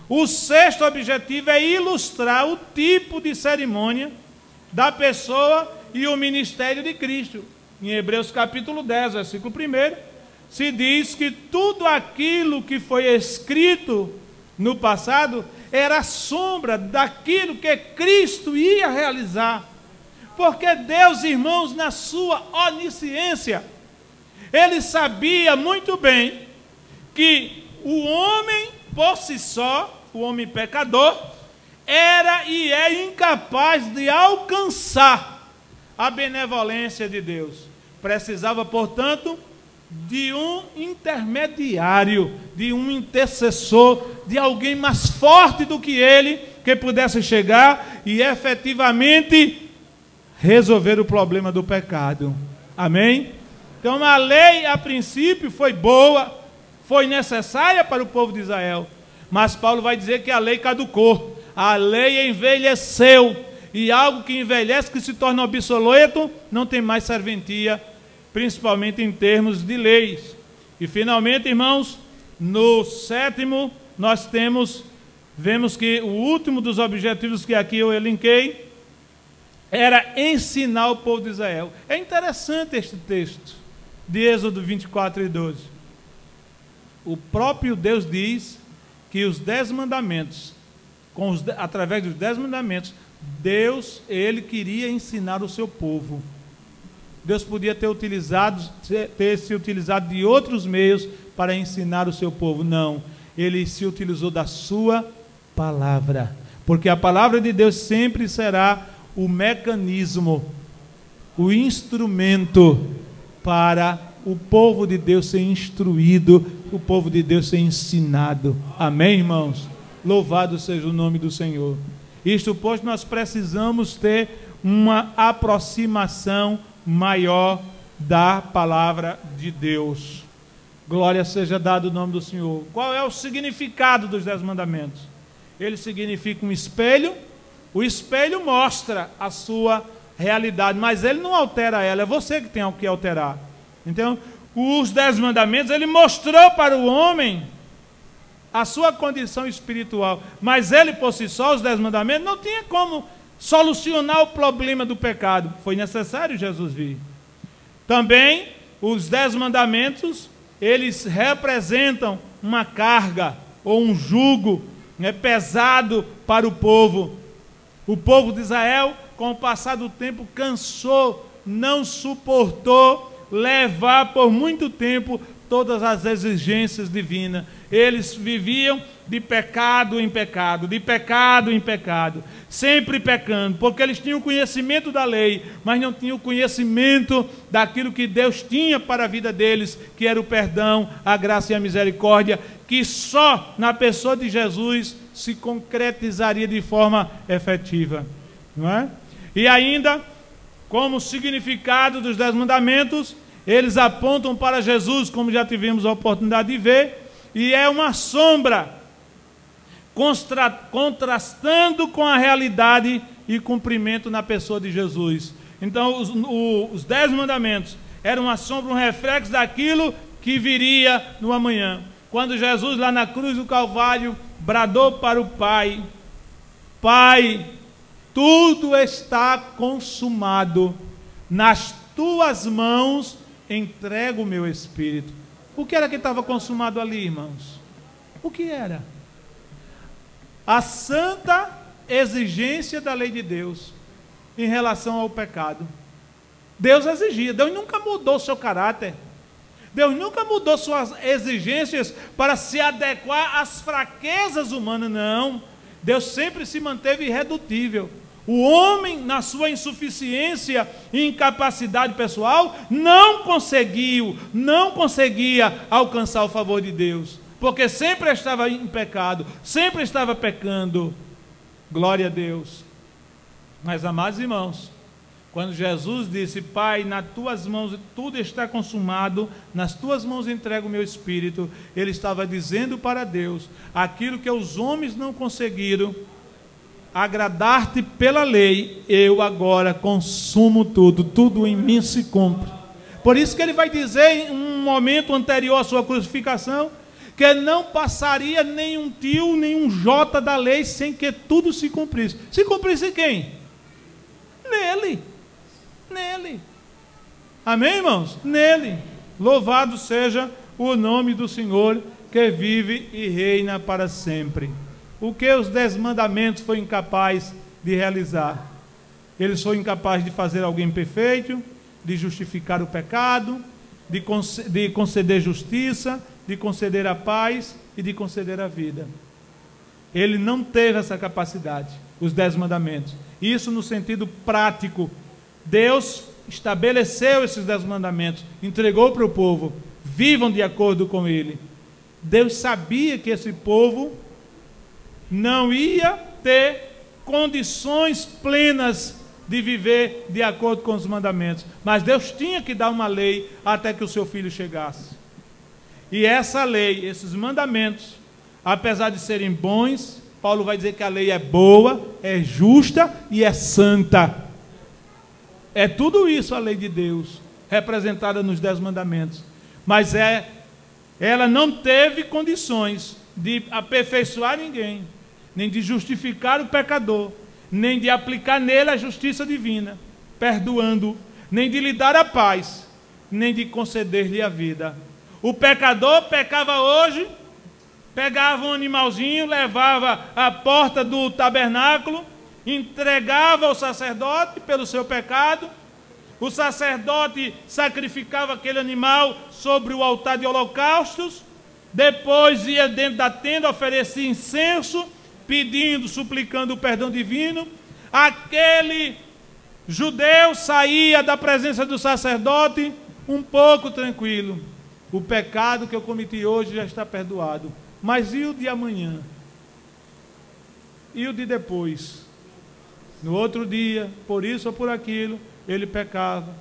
O sexto objetivo é ilustrar o tipo de cerimônia da pessoa e o ministério de Cristo. Em Hebreus capítulo 10, versículo 1, se diz que tudo aquilo que foi escrito no passado era sombra daquilo que Cristo ia realizar. Porque Deus, irmãos, na sua onisciência, Ele sabia muito bem que o homem por si só, o homem pecador, era e é incapaz de alcançar a benevolência de Deus. Precisava, portanto, de um intermediário, de um intercessor, de alguém mais forte do que ele, que pudesse chegar e efetivamente resolver o problema do pecado. Amém? Então a lei, a princípio, foi boa, foi necessária para o povo de Israel, mas Paulo vai dizer que a lei caducou, a lei envelheceu, e algo que envelhece, que se torna obsoleto, não tem mais serventia, principalmente em termos de leis. E finalmente, irmãos, no sétimo, nós vemos que o último dos objetivos que aqui eu elenquei, era ensinar o povo de Israel. É interessante este texto, de Êxodo 24 e 12. O próprio Deus diz que os 10 mandamentos, através dos 10 mandamentos, Deus, Ele queria ensinar o seu povo. Deus podia ter se utilizado de outros meios para ensinar o seu povo. Não, Ele se utilizou da sua palavra, porque a palavra de Deus sempre será o mecanismo, o instrumento para o povo de Deus ser instruído, o povo de Deus ser ensinado. Amém, irmãos? Louvado seja o nome do Senhor. Isto, pois, nós precisamos ter uma aproximação maior da palavra de Deus. Glória seja dado o nome do Senhor. Qual é o significado dos 10 mandamentos? Ele significa um espelho. O espelho mostra a sua realidade, mas ele não altera ela, é você que tem que alterar. Então, os 10 mandamentos, ele mostrou para o homem a sua condição espiritual, mas ele por si só, os 10 mandamentos, não tinha como solucionar o problema do pecado. Foi necessário Jesus vir. Também, os 10 mandamentos, eles representam uma carga ou um jugo, pesado para o povo. O povo de Israel, com o passar do tempo, cansou, não suportou levar por muito tempo todas as exigências divinas. Eles viviam de pecado em pecado, de pecado em pecado, sempre pecando, porque eles tinham conhecimento da lei, mas não tinham conhecimento daquilo que Deus tinha para a vida deles, que era o perdão, a graça e a misericórdia, que só na pessoa de Jesus se concretizaria de forma efetiva, não é? E ainda, como significado dos 10 mandamentos, eles apontam para Jesus, como já tivemos a oportunidade de ver, e é uma sombra, contrastando com a realidade e cumprimento na pessoa de Jesus. Então, os 10 mandamentos eram uma sombra, um reflexo daquilo que viria no amanhã. Quando Jesus, lá na cruz do Calvário, bradou para o Pai: Pai, tudo está consumado, nas tuas mãos entrego o meu espírito. O que era que estava consumado ali, irmãos? O que era? A santa exigência da lei de Deus em relação ao pecado. Deus exigia, Deus nunca mudou seu caráter, Deus nunca mudou suas exigências para se adequar às fraquezas humanas, não. Deus sempre se manteve irredutível. O homem, na sua insuficiência e incapacidade pessoal, não conseguia alcançar o favor de Deus, porque sempre estava em pecado, sempre estava pecando. Glória a Deus. Mas, amados irmãos, quando Jesus disse: Pai, nas tuas mãos tudo está consumado, nas tuas mãos entrego o meu espírito, ele estava dizendo para Deus aquilo que os homens não conseguiram agradar-te pela lei, eu agora consumo tudo em mim se cumpre. Por isso que ele vai dizer em um momento anterior à sua crucificação, que não passaria nenhum tio, nenhum jota da lei sem que tudo se cumprisse. Se cumprisse quem? Nele. Nele. Amém, irmãos? Nele. Louvado seja o nome do Senhor, que vive e reina para sempre. O que os 10 mandamentos foi incapaz de realizar? Ele foi incapaz de fazer alguém perfeito, de justificar o pecado, de conceder justiça, de conceder a paz e de conceder a vida. Ele não teve essa capacidade, os 10 mandamentos. Isso no sentido prático. Deus estabeleceu esses 10 mandamentos, entregou para o povo, vivam de acordo com ele. Deus sabia que esse povo não ia ter condições plenas de viver de acordo com os mandamentos, mas Deus tinha que dar uma lei até que o seu filho chegasse. E essa lei, esses mandamentos, apesar de serem bons, Paulo vai dizer que a lei é boa, é justa e é santa. É tudo isso a lei de Deus, representada nos 10 mandamentos. Mas ela não teve condições de aperfeiçoar ninguém, nem de justificar o pecador, nem de aplicar nele a justiça divina, perdoando, nem de lhe dar a paz, nem de conceder-lhe a vida. O pecador pecava hoje, pegava um animalzinho, levava à porta do tabernáculo, entregava ao sacerdote pelo seu pecado, o sacerdote sacrificava aquele animal sobre o altar de holocaustos, depois ia dentro da tenda, oferecia incenso, pedindo, suplicando o perdão divino. Aquele judeu saía da presença do sacerdote um pouco tranquilo. O pecado que eu cometi hoje já está perdoado. Mas e o de amanhã? E o de depois? No outro dia, por isso ou por aquilo, ele pecava,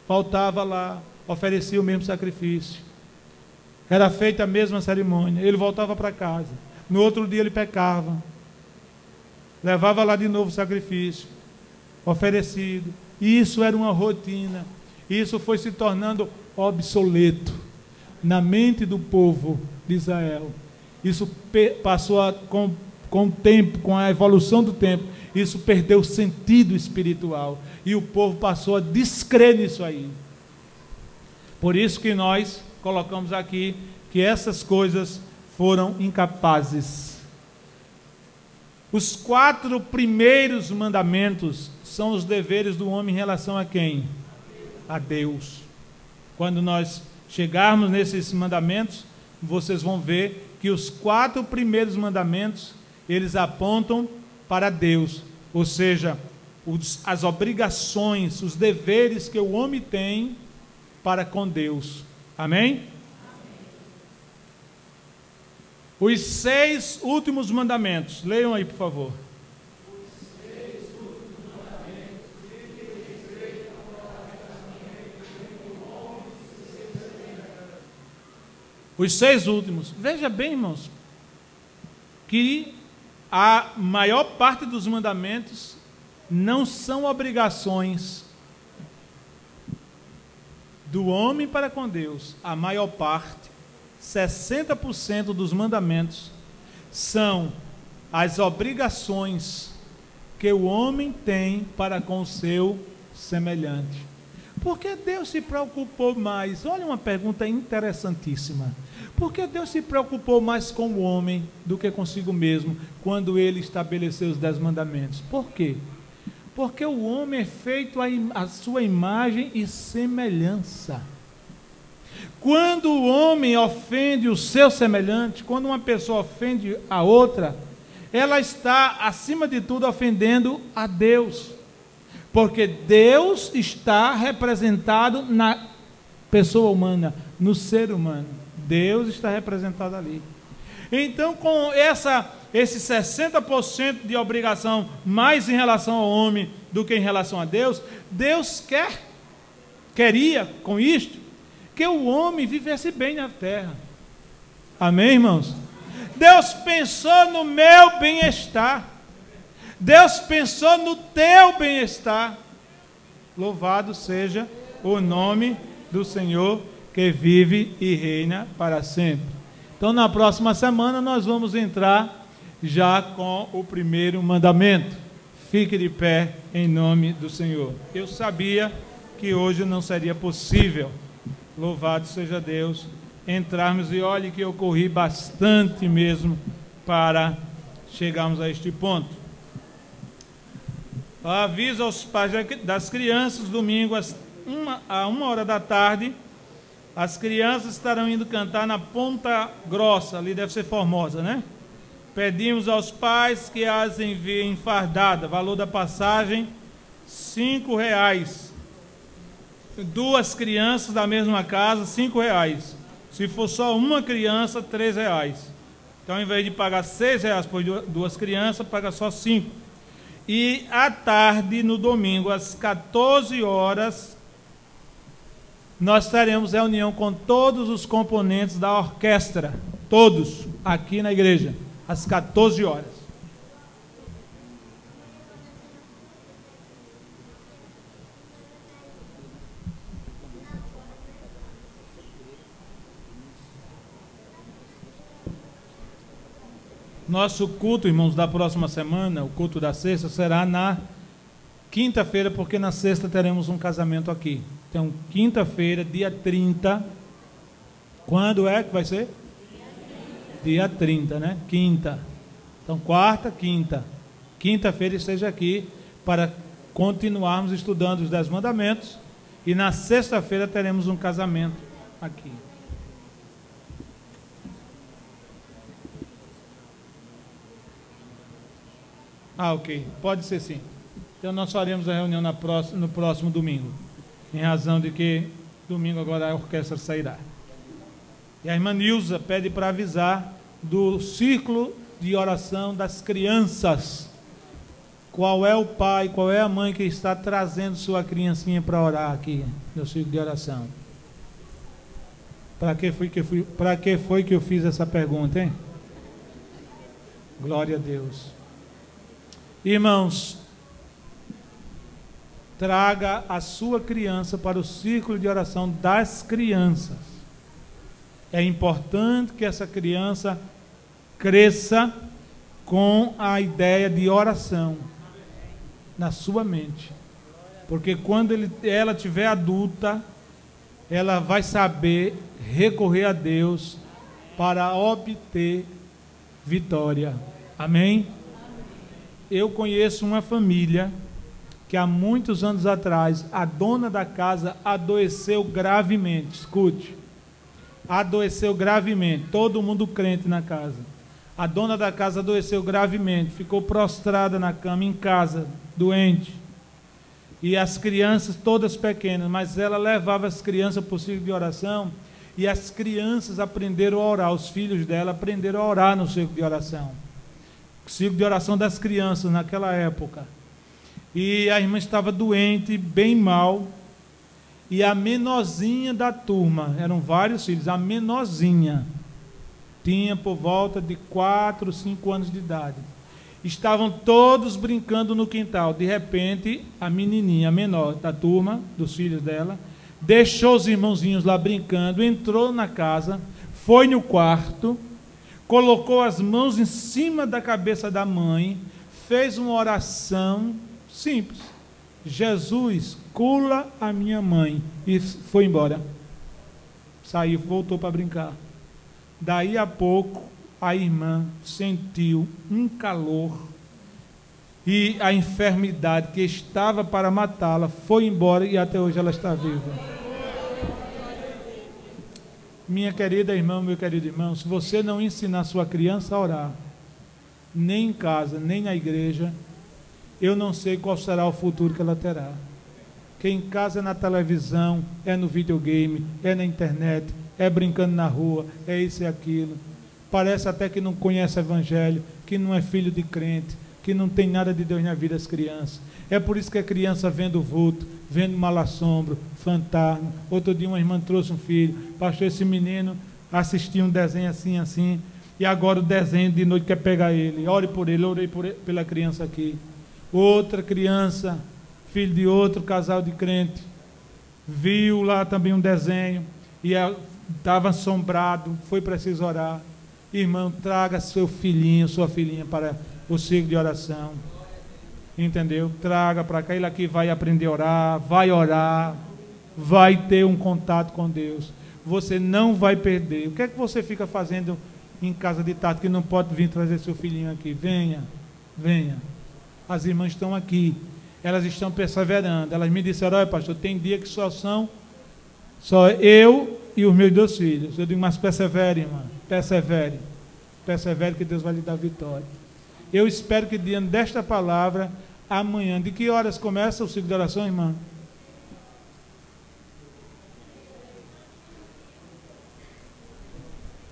voltava lá, oferecia o mesmo sacrifício. Era feita a mesma cerimônia, ele voltava para casa. No outro dia ele pecava, levava lá de novo o sacrifício, oferecido. Isso era uma rotina. Isso foi se tornando obsoleto na mente do povo de Israel. Isso passou com o tempo, com a evolução do tempo, isso perdeu o sentido espiritual. E o povo passou a descrer nisso aí. Por isso que nós colocamos aqui que essas coisas foram incapazes. Os 4 primeiros mandamentos são os deveres do homem em relação a quem? A Deus. Quando nós chegarmos nesses mandamentos, vocês vão ver que os 4 primeiros mandamentos, eles apontam para Deus, ou seja, as obrigações, os deveres que o homem tem para com Deus. Amém? Os 6 últimos mandamentos, leiam aí, por favor. Os 6 últimos. Veja bem, irmãos, que a maior parte dos mandamentos não são obrigações do homem para com Deus. A maior parte, 60% dos mandamentos, são as obrigações que o homem tem para com o seu semelhante. Por que Deus se preocupou mais? Olha uma pergunta interessantíssima. Por que Deus se preocupou mais com o homem do que consigo mesmo quando ele estabeleceu os 10 mandamentos? Por quê? Porque o homem é feito à sua imagem e semelhança. Quando o homem ofende o seu semelhante, quando uma pessoa ofende a outra, ela está, acima de tudo, ofendendo a Deus. Porque Deus está representado na pessoa humana, no ser humano. Deus está representado ali. Então, com esse 60% de obrigação mais em relação ao homem do que em relação a Deus, Deus queria com isto que o homem vivesse bem na terra. Amém, irmãos? Deus pensou no meu bem-estar. Deus pensou no teu bem-estar. Louvado seja o nome do Senhor que vive e reina para sempre. Então, na próxima semana, nós vamos entrar já com o primeiro mandamento. Fique de pé em nome do Senhor. Eu sabia que hoje não seria possível, louvado seja Deus, entrarmos, e olhe que eu corri bastante mesmo para chegarmos a este ponto. Aviso aos pais das crianças, domingo a 1h da tarde, as crianças estarão indo cantar na Ponta Grossa, ali deve ser Formosa, né? Pedimos aos pais que as enviem fardada, valor da passagem R$5. 2 crianças da mesma casa, R$5. Se for só uma criança, R$3. Então, ao invés de pagar R$6 por 2 crianças, paga só 5. E à tarde, no domingo, às 14 horas, nós teremos reunião com todos os componentes da orquestra, todos, aqui na igreja, às 14 horas. Nosso culto, irmãos, da próxima semana, o culto da sexta, será na quinta-feira, porque na sexta teremos um casamento aqui. Então, quinta-feira, dia 30. Quando é que vai ser? Dia 30, né? Quinta. Então, quarta, quinta. Quinta-feira esteja aqui para continuarmos estudando os 10 mandamentos. E na sexta-feira teremos um casamento aqui. Ok. Pode ser sim. Então, nós faremos a reunião no próximo domingo. Em razão de que domingo agora a orquestra sairá. E a irmã Nilza pede para avisar do círculo de oração das crianças. Qual é o pai, qual é a mãe que está trazendo sua criancinha para orar aqui no círculo de oração? Para que foi que eu fiz essa pergunta, hein? Glória a Deus. Irmãos, traga a sua criança para o círculo de oração das crianças. É importante que essa criança cresça com a ideia de oração na sua mente. Porque quando ela tiver adulta, ela vai saber recorrer a Deus para obter vitória. Amém? Eu conheço uma família que há muitos anos atrás, a dona da casa adoeceu gravemente. Escute. Adoeceu gravemente. Todo mundo crente na casa. A dona da casa adoeceu gravemente. Ficou prostrada na cama, em casa, doente. E as crianças todas pequenas. Mas ela levava as crianças para o círculo de oração. E as crianças aprenderam a orar. Os filhos dela aprenderam a orar no círculo de oração. O círculo de oração das crianças naquela época. E a irmã estava doente, bem mal, e a menorzinha da turma, eram vários filhos, a menorzinha tinha por volta de 4, 5 anos de idade. Estavam todos brincando no quintal. De repente, a menininha, a menor da turma, dos filhos dela, deixou os irmãozinhos lá brincando, entrou na casa, foi no quarto, colocou as mãos em cima da cabeça da mãe, fez uma oração simples. Jesus, cura a minha mãe. E foi embora. Saiu, voltou para brincar. Daí a pouco, a irmã sentiu um calor e a enfermidade que estava para matá-la foi embora e até hoje ela está viva. Minha querida irmã, meu querido irmão, se você não ensinar sua criança a orar, nem em casa, nem na igreja, eu não sei qual será o futuro que ela terá. Que em casa é na televisão, é no videogame, é na internet, é brincando na rua, é isso e aquilo. Parece até que não conhece o evangelho, que não é filho de crente, que não tem nada de Deus na vida das crianças. É por isso que a criança vendo vulto, vendo mal-assombro, fantasma. Outro dia uma irmã trouxe um filho, pastor, esse menino assistia um desenho assim, assim, e agora o desenho de noite quer pegar ele. Ore por ele, orei pela criança aqui. Outra criança, filho de outro casal de crente, viu lá também um desenho e estava assombrado, foi preciso orar. Irmão, traga seu filhinho, sua filhinha para o círculo de oração. Entendeu? Traga para cá, ele aqui vai aprender a orar, vai ter um contato com Deus. Você não vai perder. O que é que você fica fazendo em casa de tarde que não pode vir trazer seu filhinho aqui? Venha, venha. As irmãs estão aqui. elas estão perseverando. Elas me disseram: olha, pastor, tem dia que só eu e os meus 2 filhos. Eu digo: mas persevere, irmã, persevere. Persevere que Deus vai lhe dar vitória. Eu espero que diante desta palavra, amanhã, de que horas começa o ciclo de oração, irmã?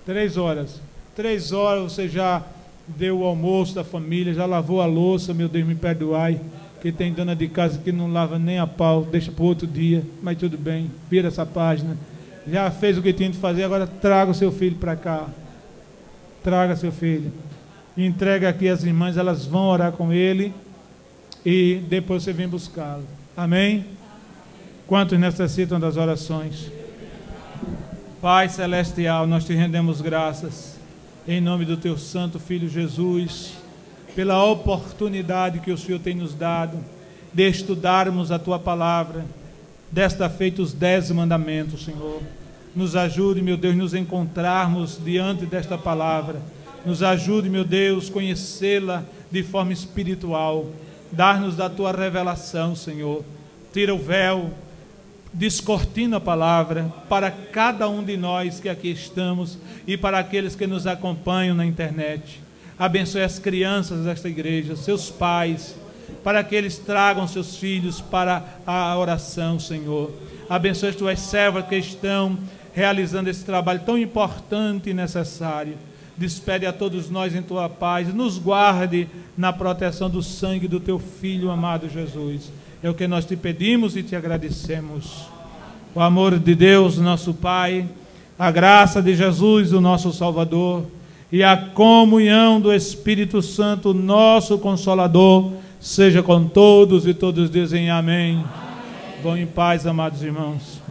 3 horas. 3 horas você já deu o almoço da família, já lavou a louça, meu Deus, me perdoai, que tem dona de casa que não lava nem a pau, deixa para outro dia, mas tudo bem, vira essa página. Já fez o que tinha de fazer, agora traga o seu filho para cá. Traga seu filho. Entrega aqui as irmãs, elas vão orar com ele e depois você vem buscá-lo. Amém? Quantos necessitam das orações? Pai Celestial, nós te rendemos graças em nome do teu santo Filho Jesus, pela oportunidade que o Senhor tem nos dado de estudarmos a tua palavra, desta feita os 10 mandamentos, Senhor. Nos ajude, meu Deus, nos encontrarmos diante desta palavra. Nos ajude, meu Deus, conhecê-la de forma espiritual. Dar-nos da tua revelação, Senhor. Tira o véu, descortina a palavra para cada um de nós que aqui estamos e para aqueles que nos acompanham na internet. Abençoe as crianças desta igreja, seus pais, para que eles tragam seus filhos para a oração, Senhor. Abençoe as tuas servas que estão realizando esse trabalho tão importante e necessário. Despede a todos nós em tua paz, nos guarde na proteção do sangue do teu Filho amado Jesus. É o que nós te pedimos e te agradecemos. O amor de Deus, nosso Pai, a graça de Jesus, o nosso Salvador, e a comunhão do Espírito Santo, nosso Consolador, seja com todos e todos dizem amém. Vão em paz, amados irmãos.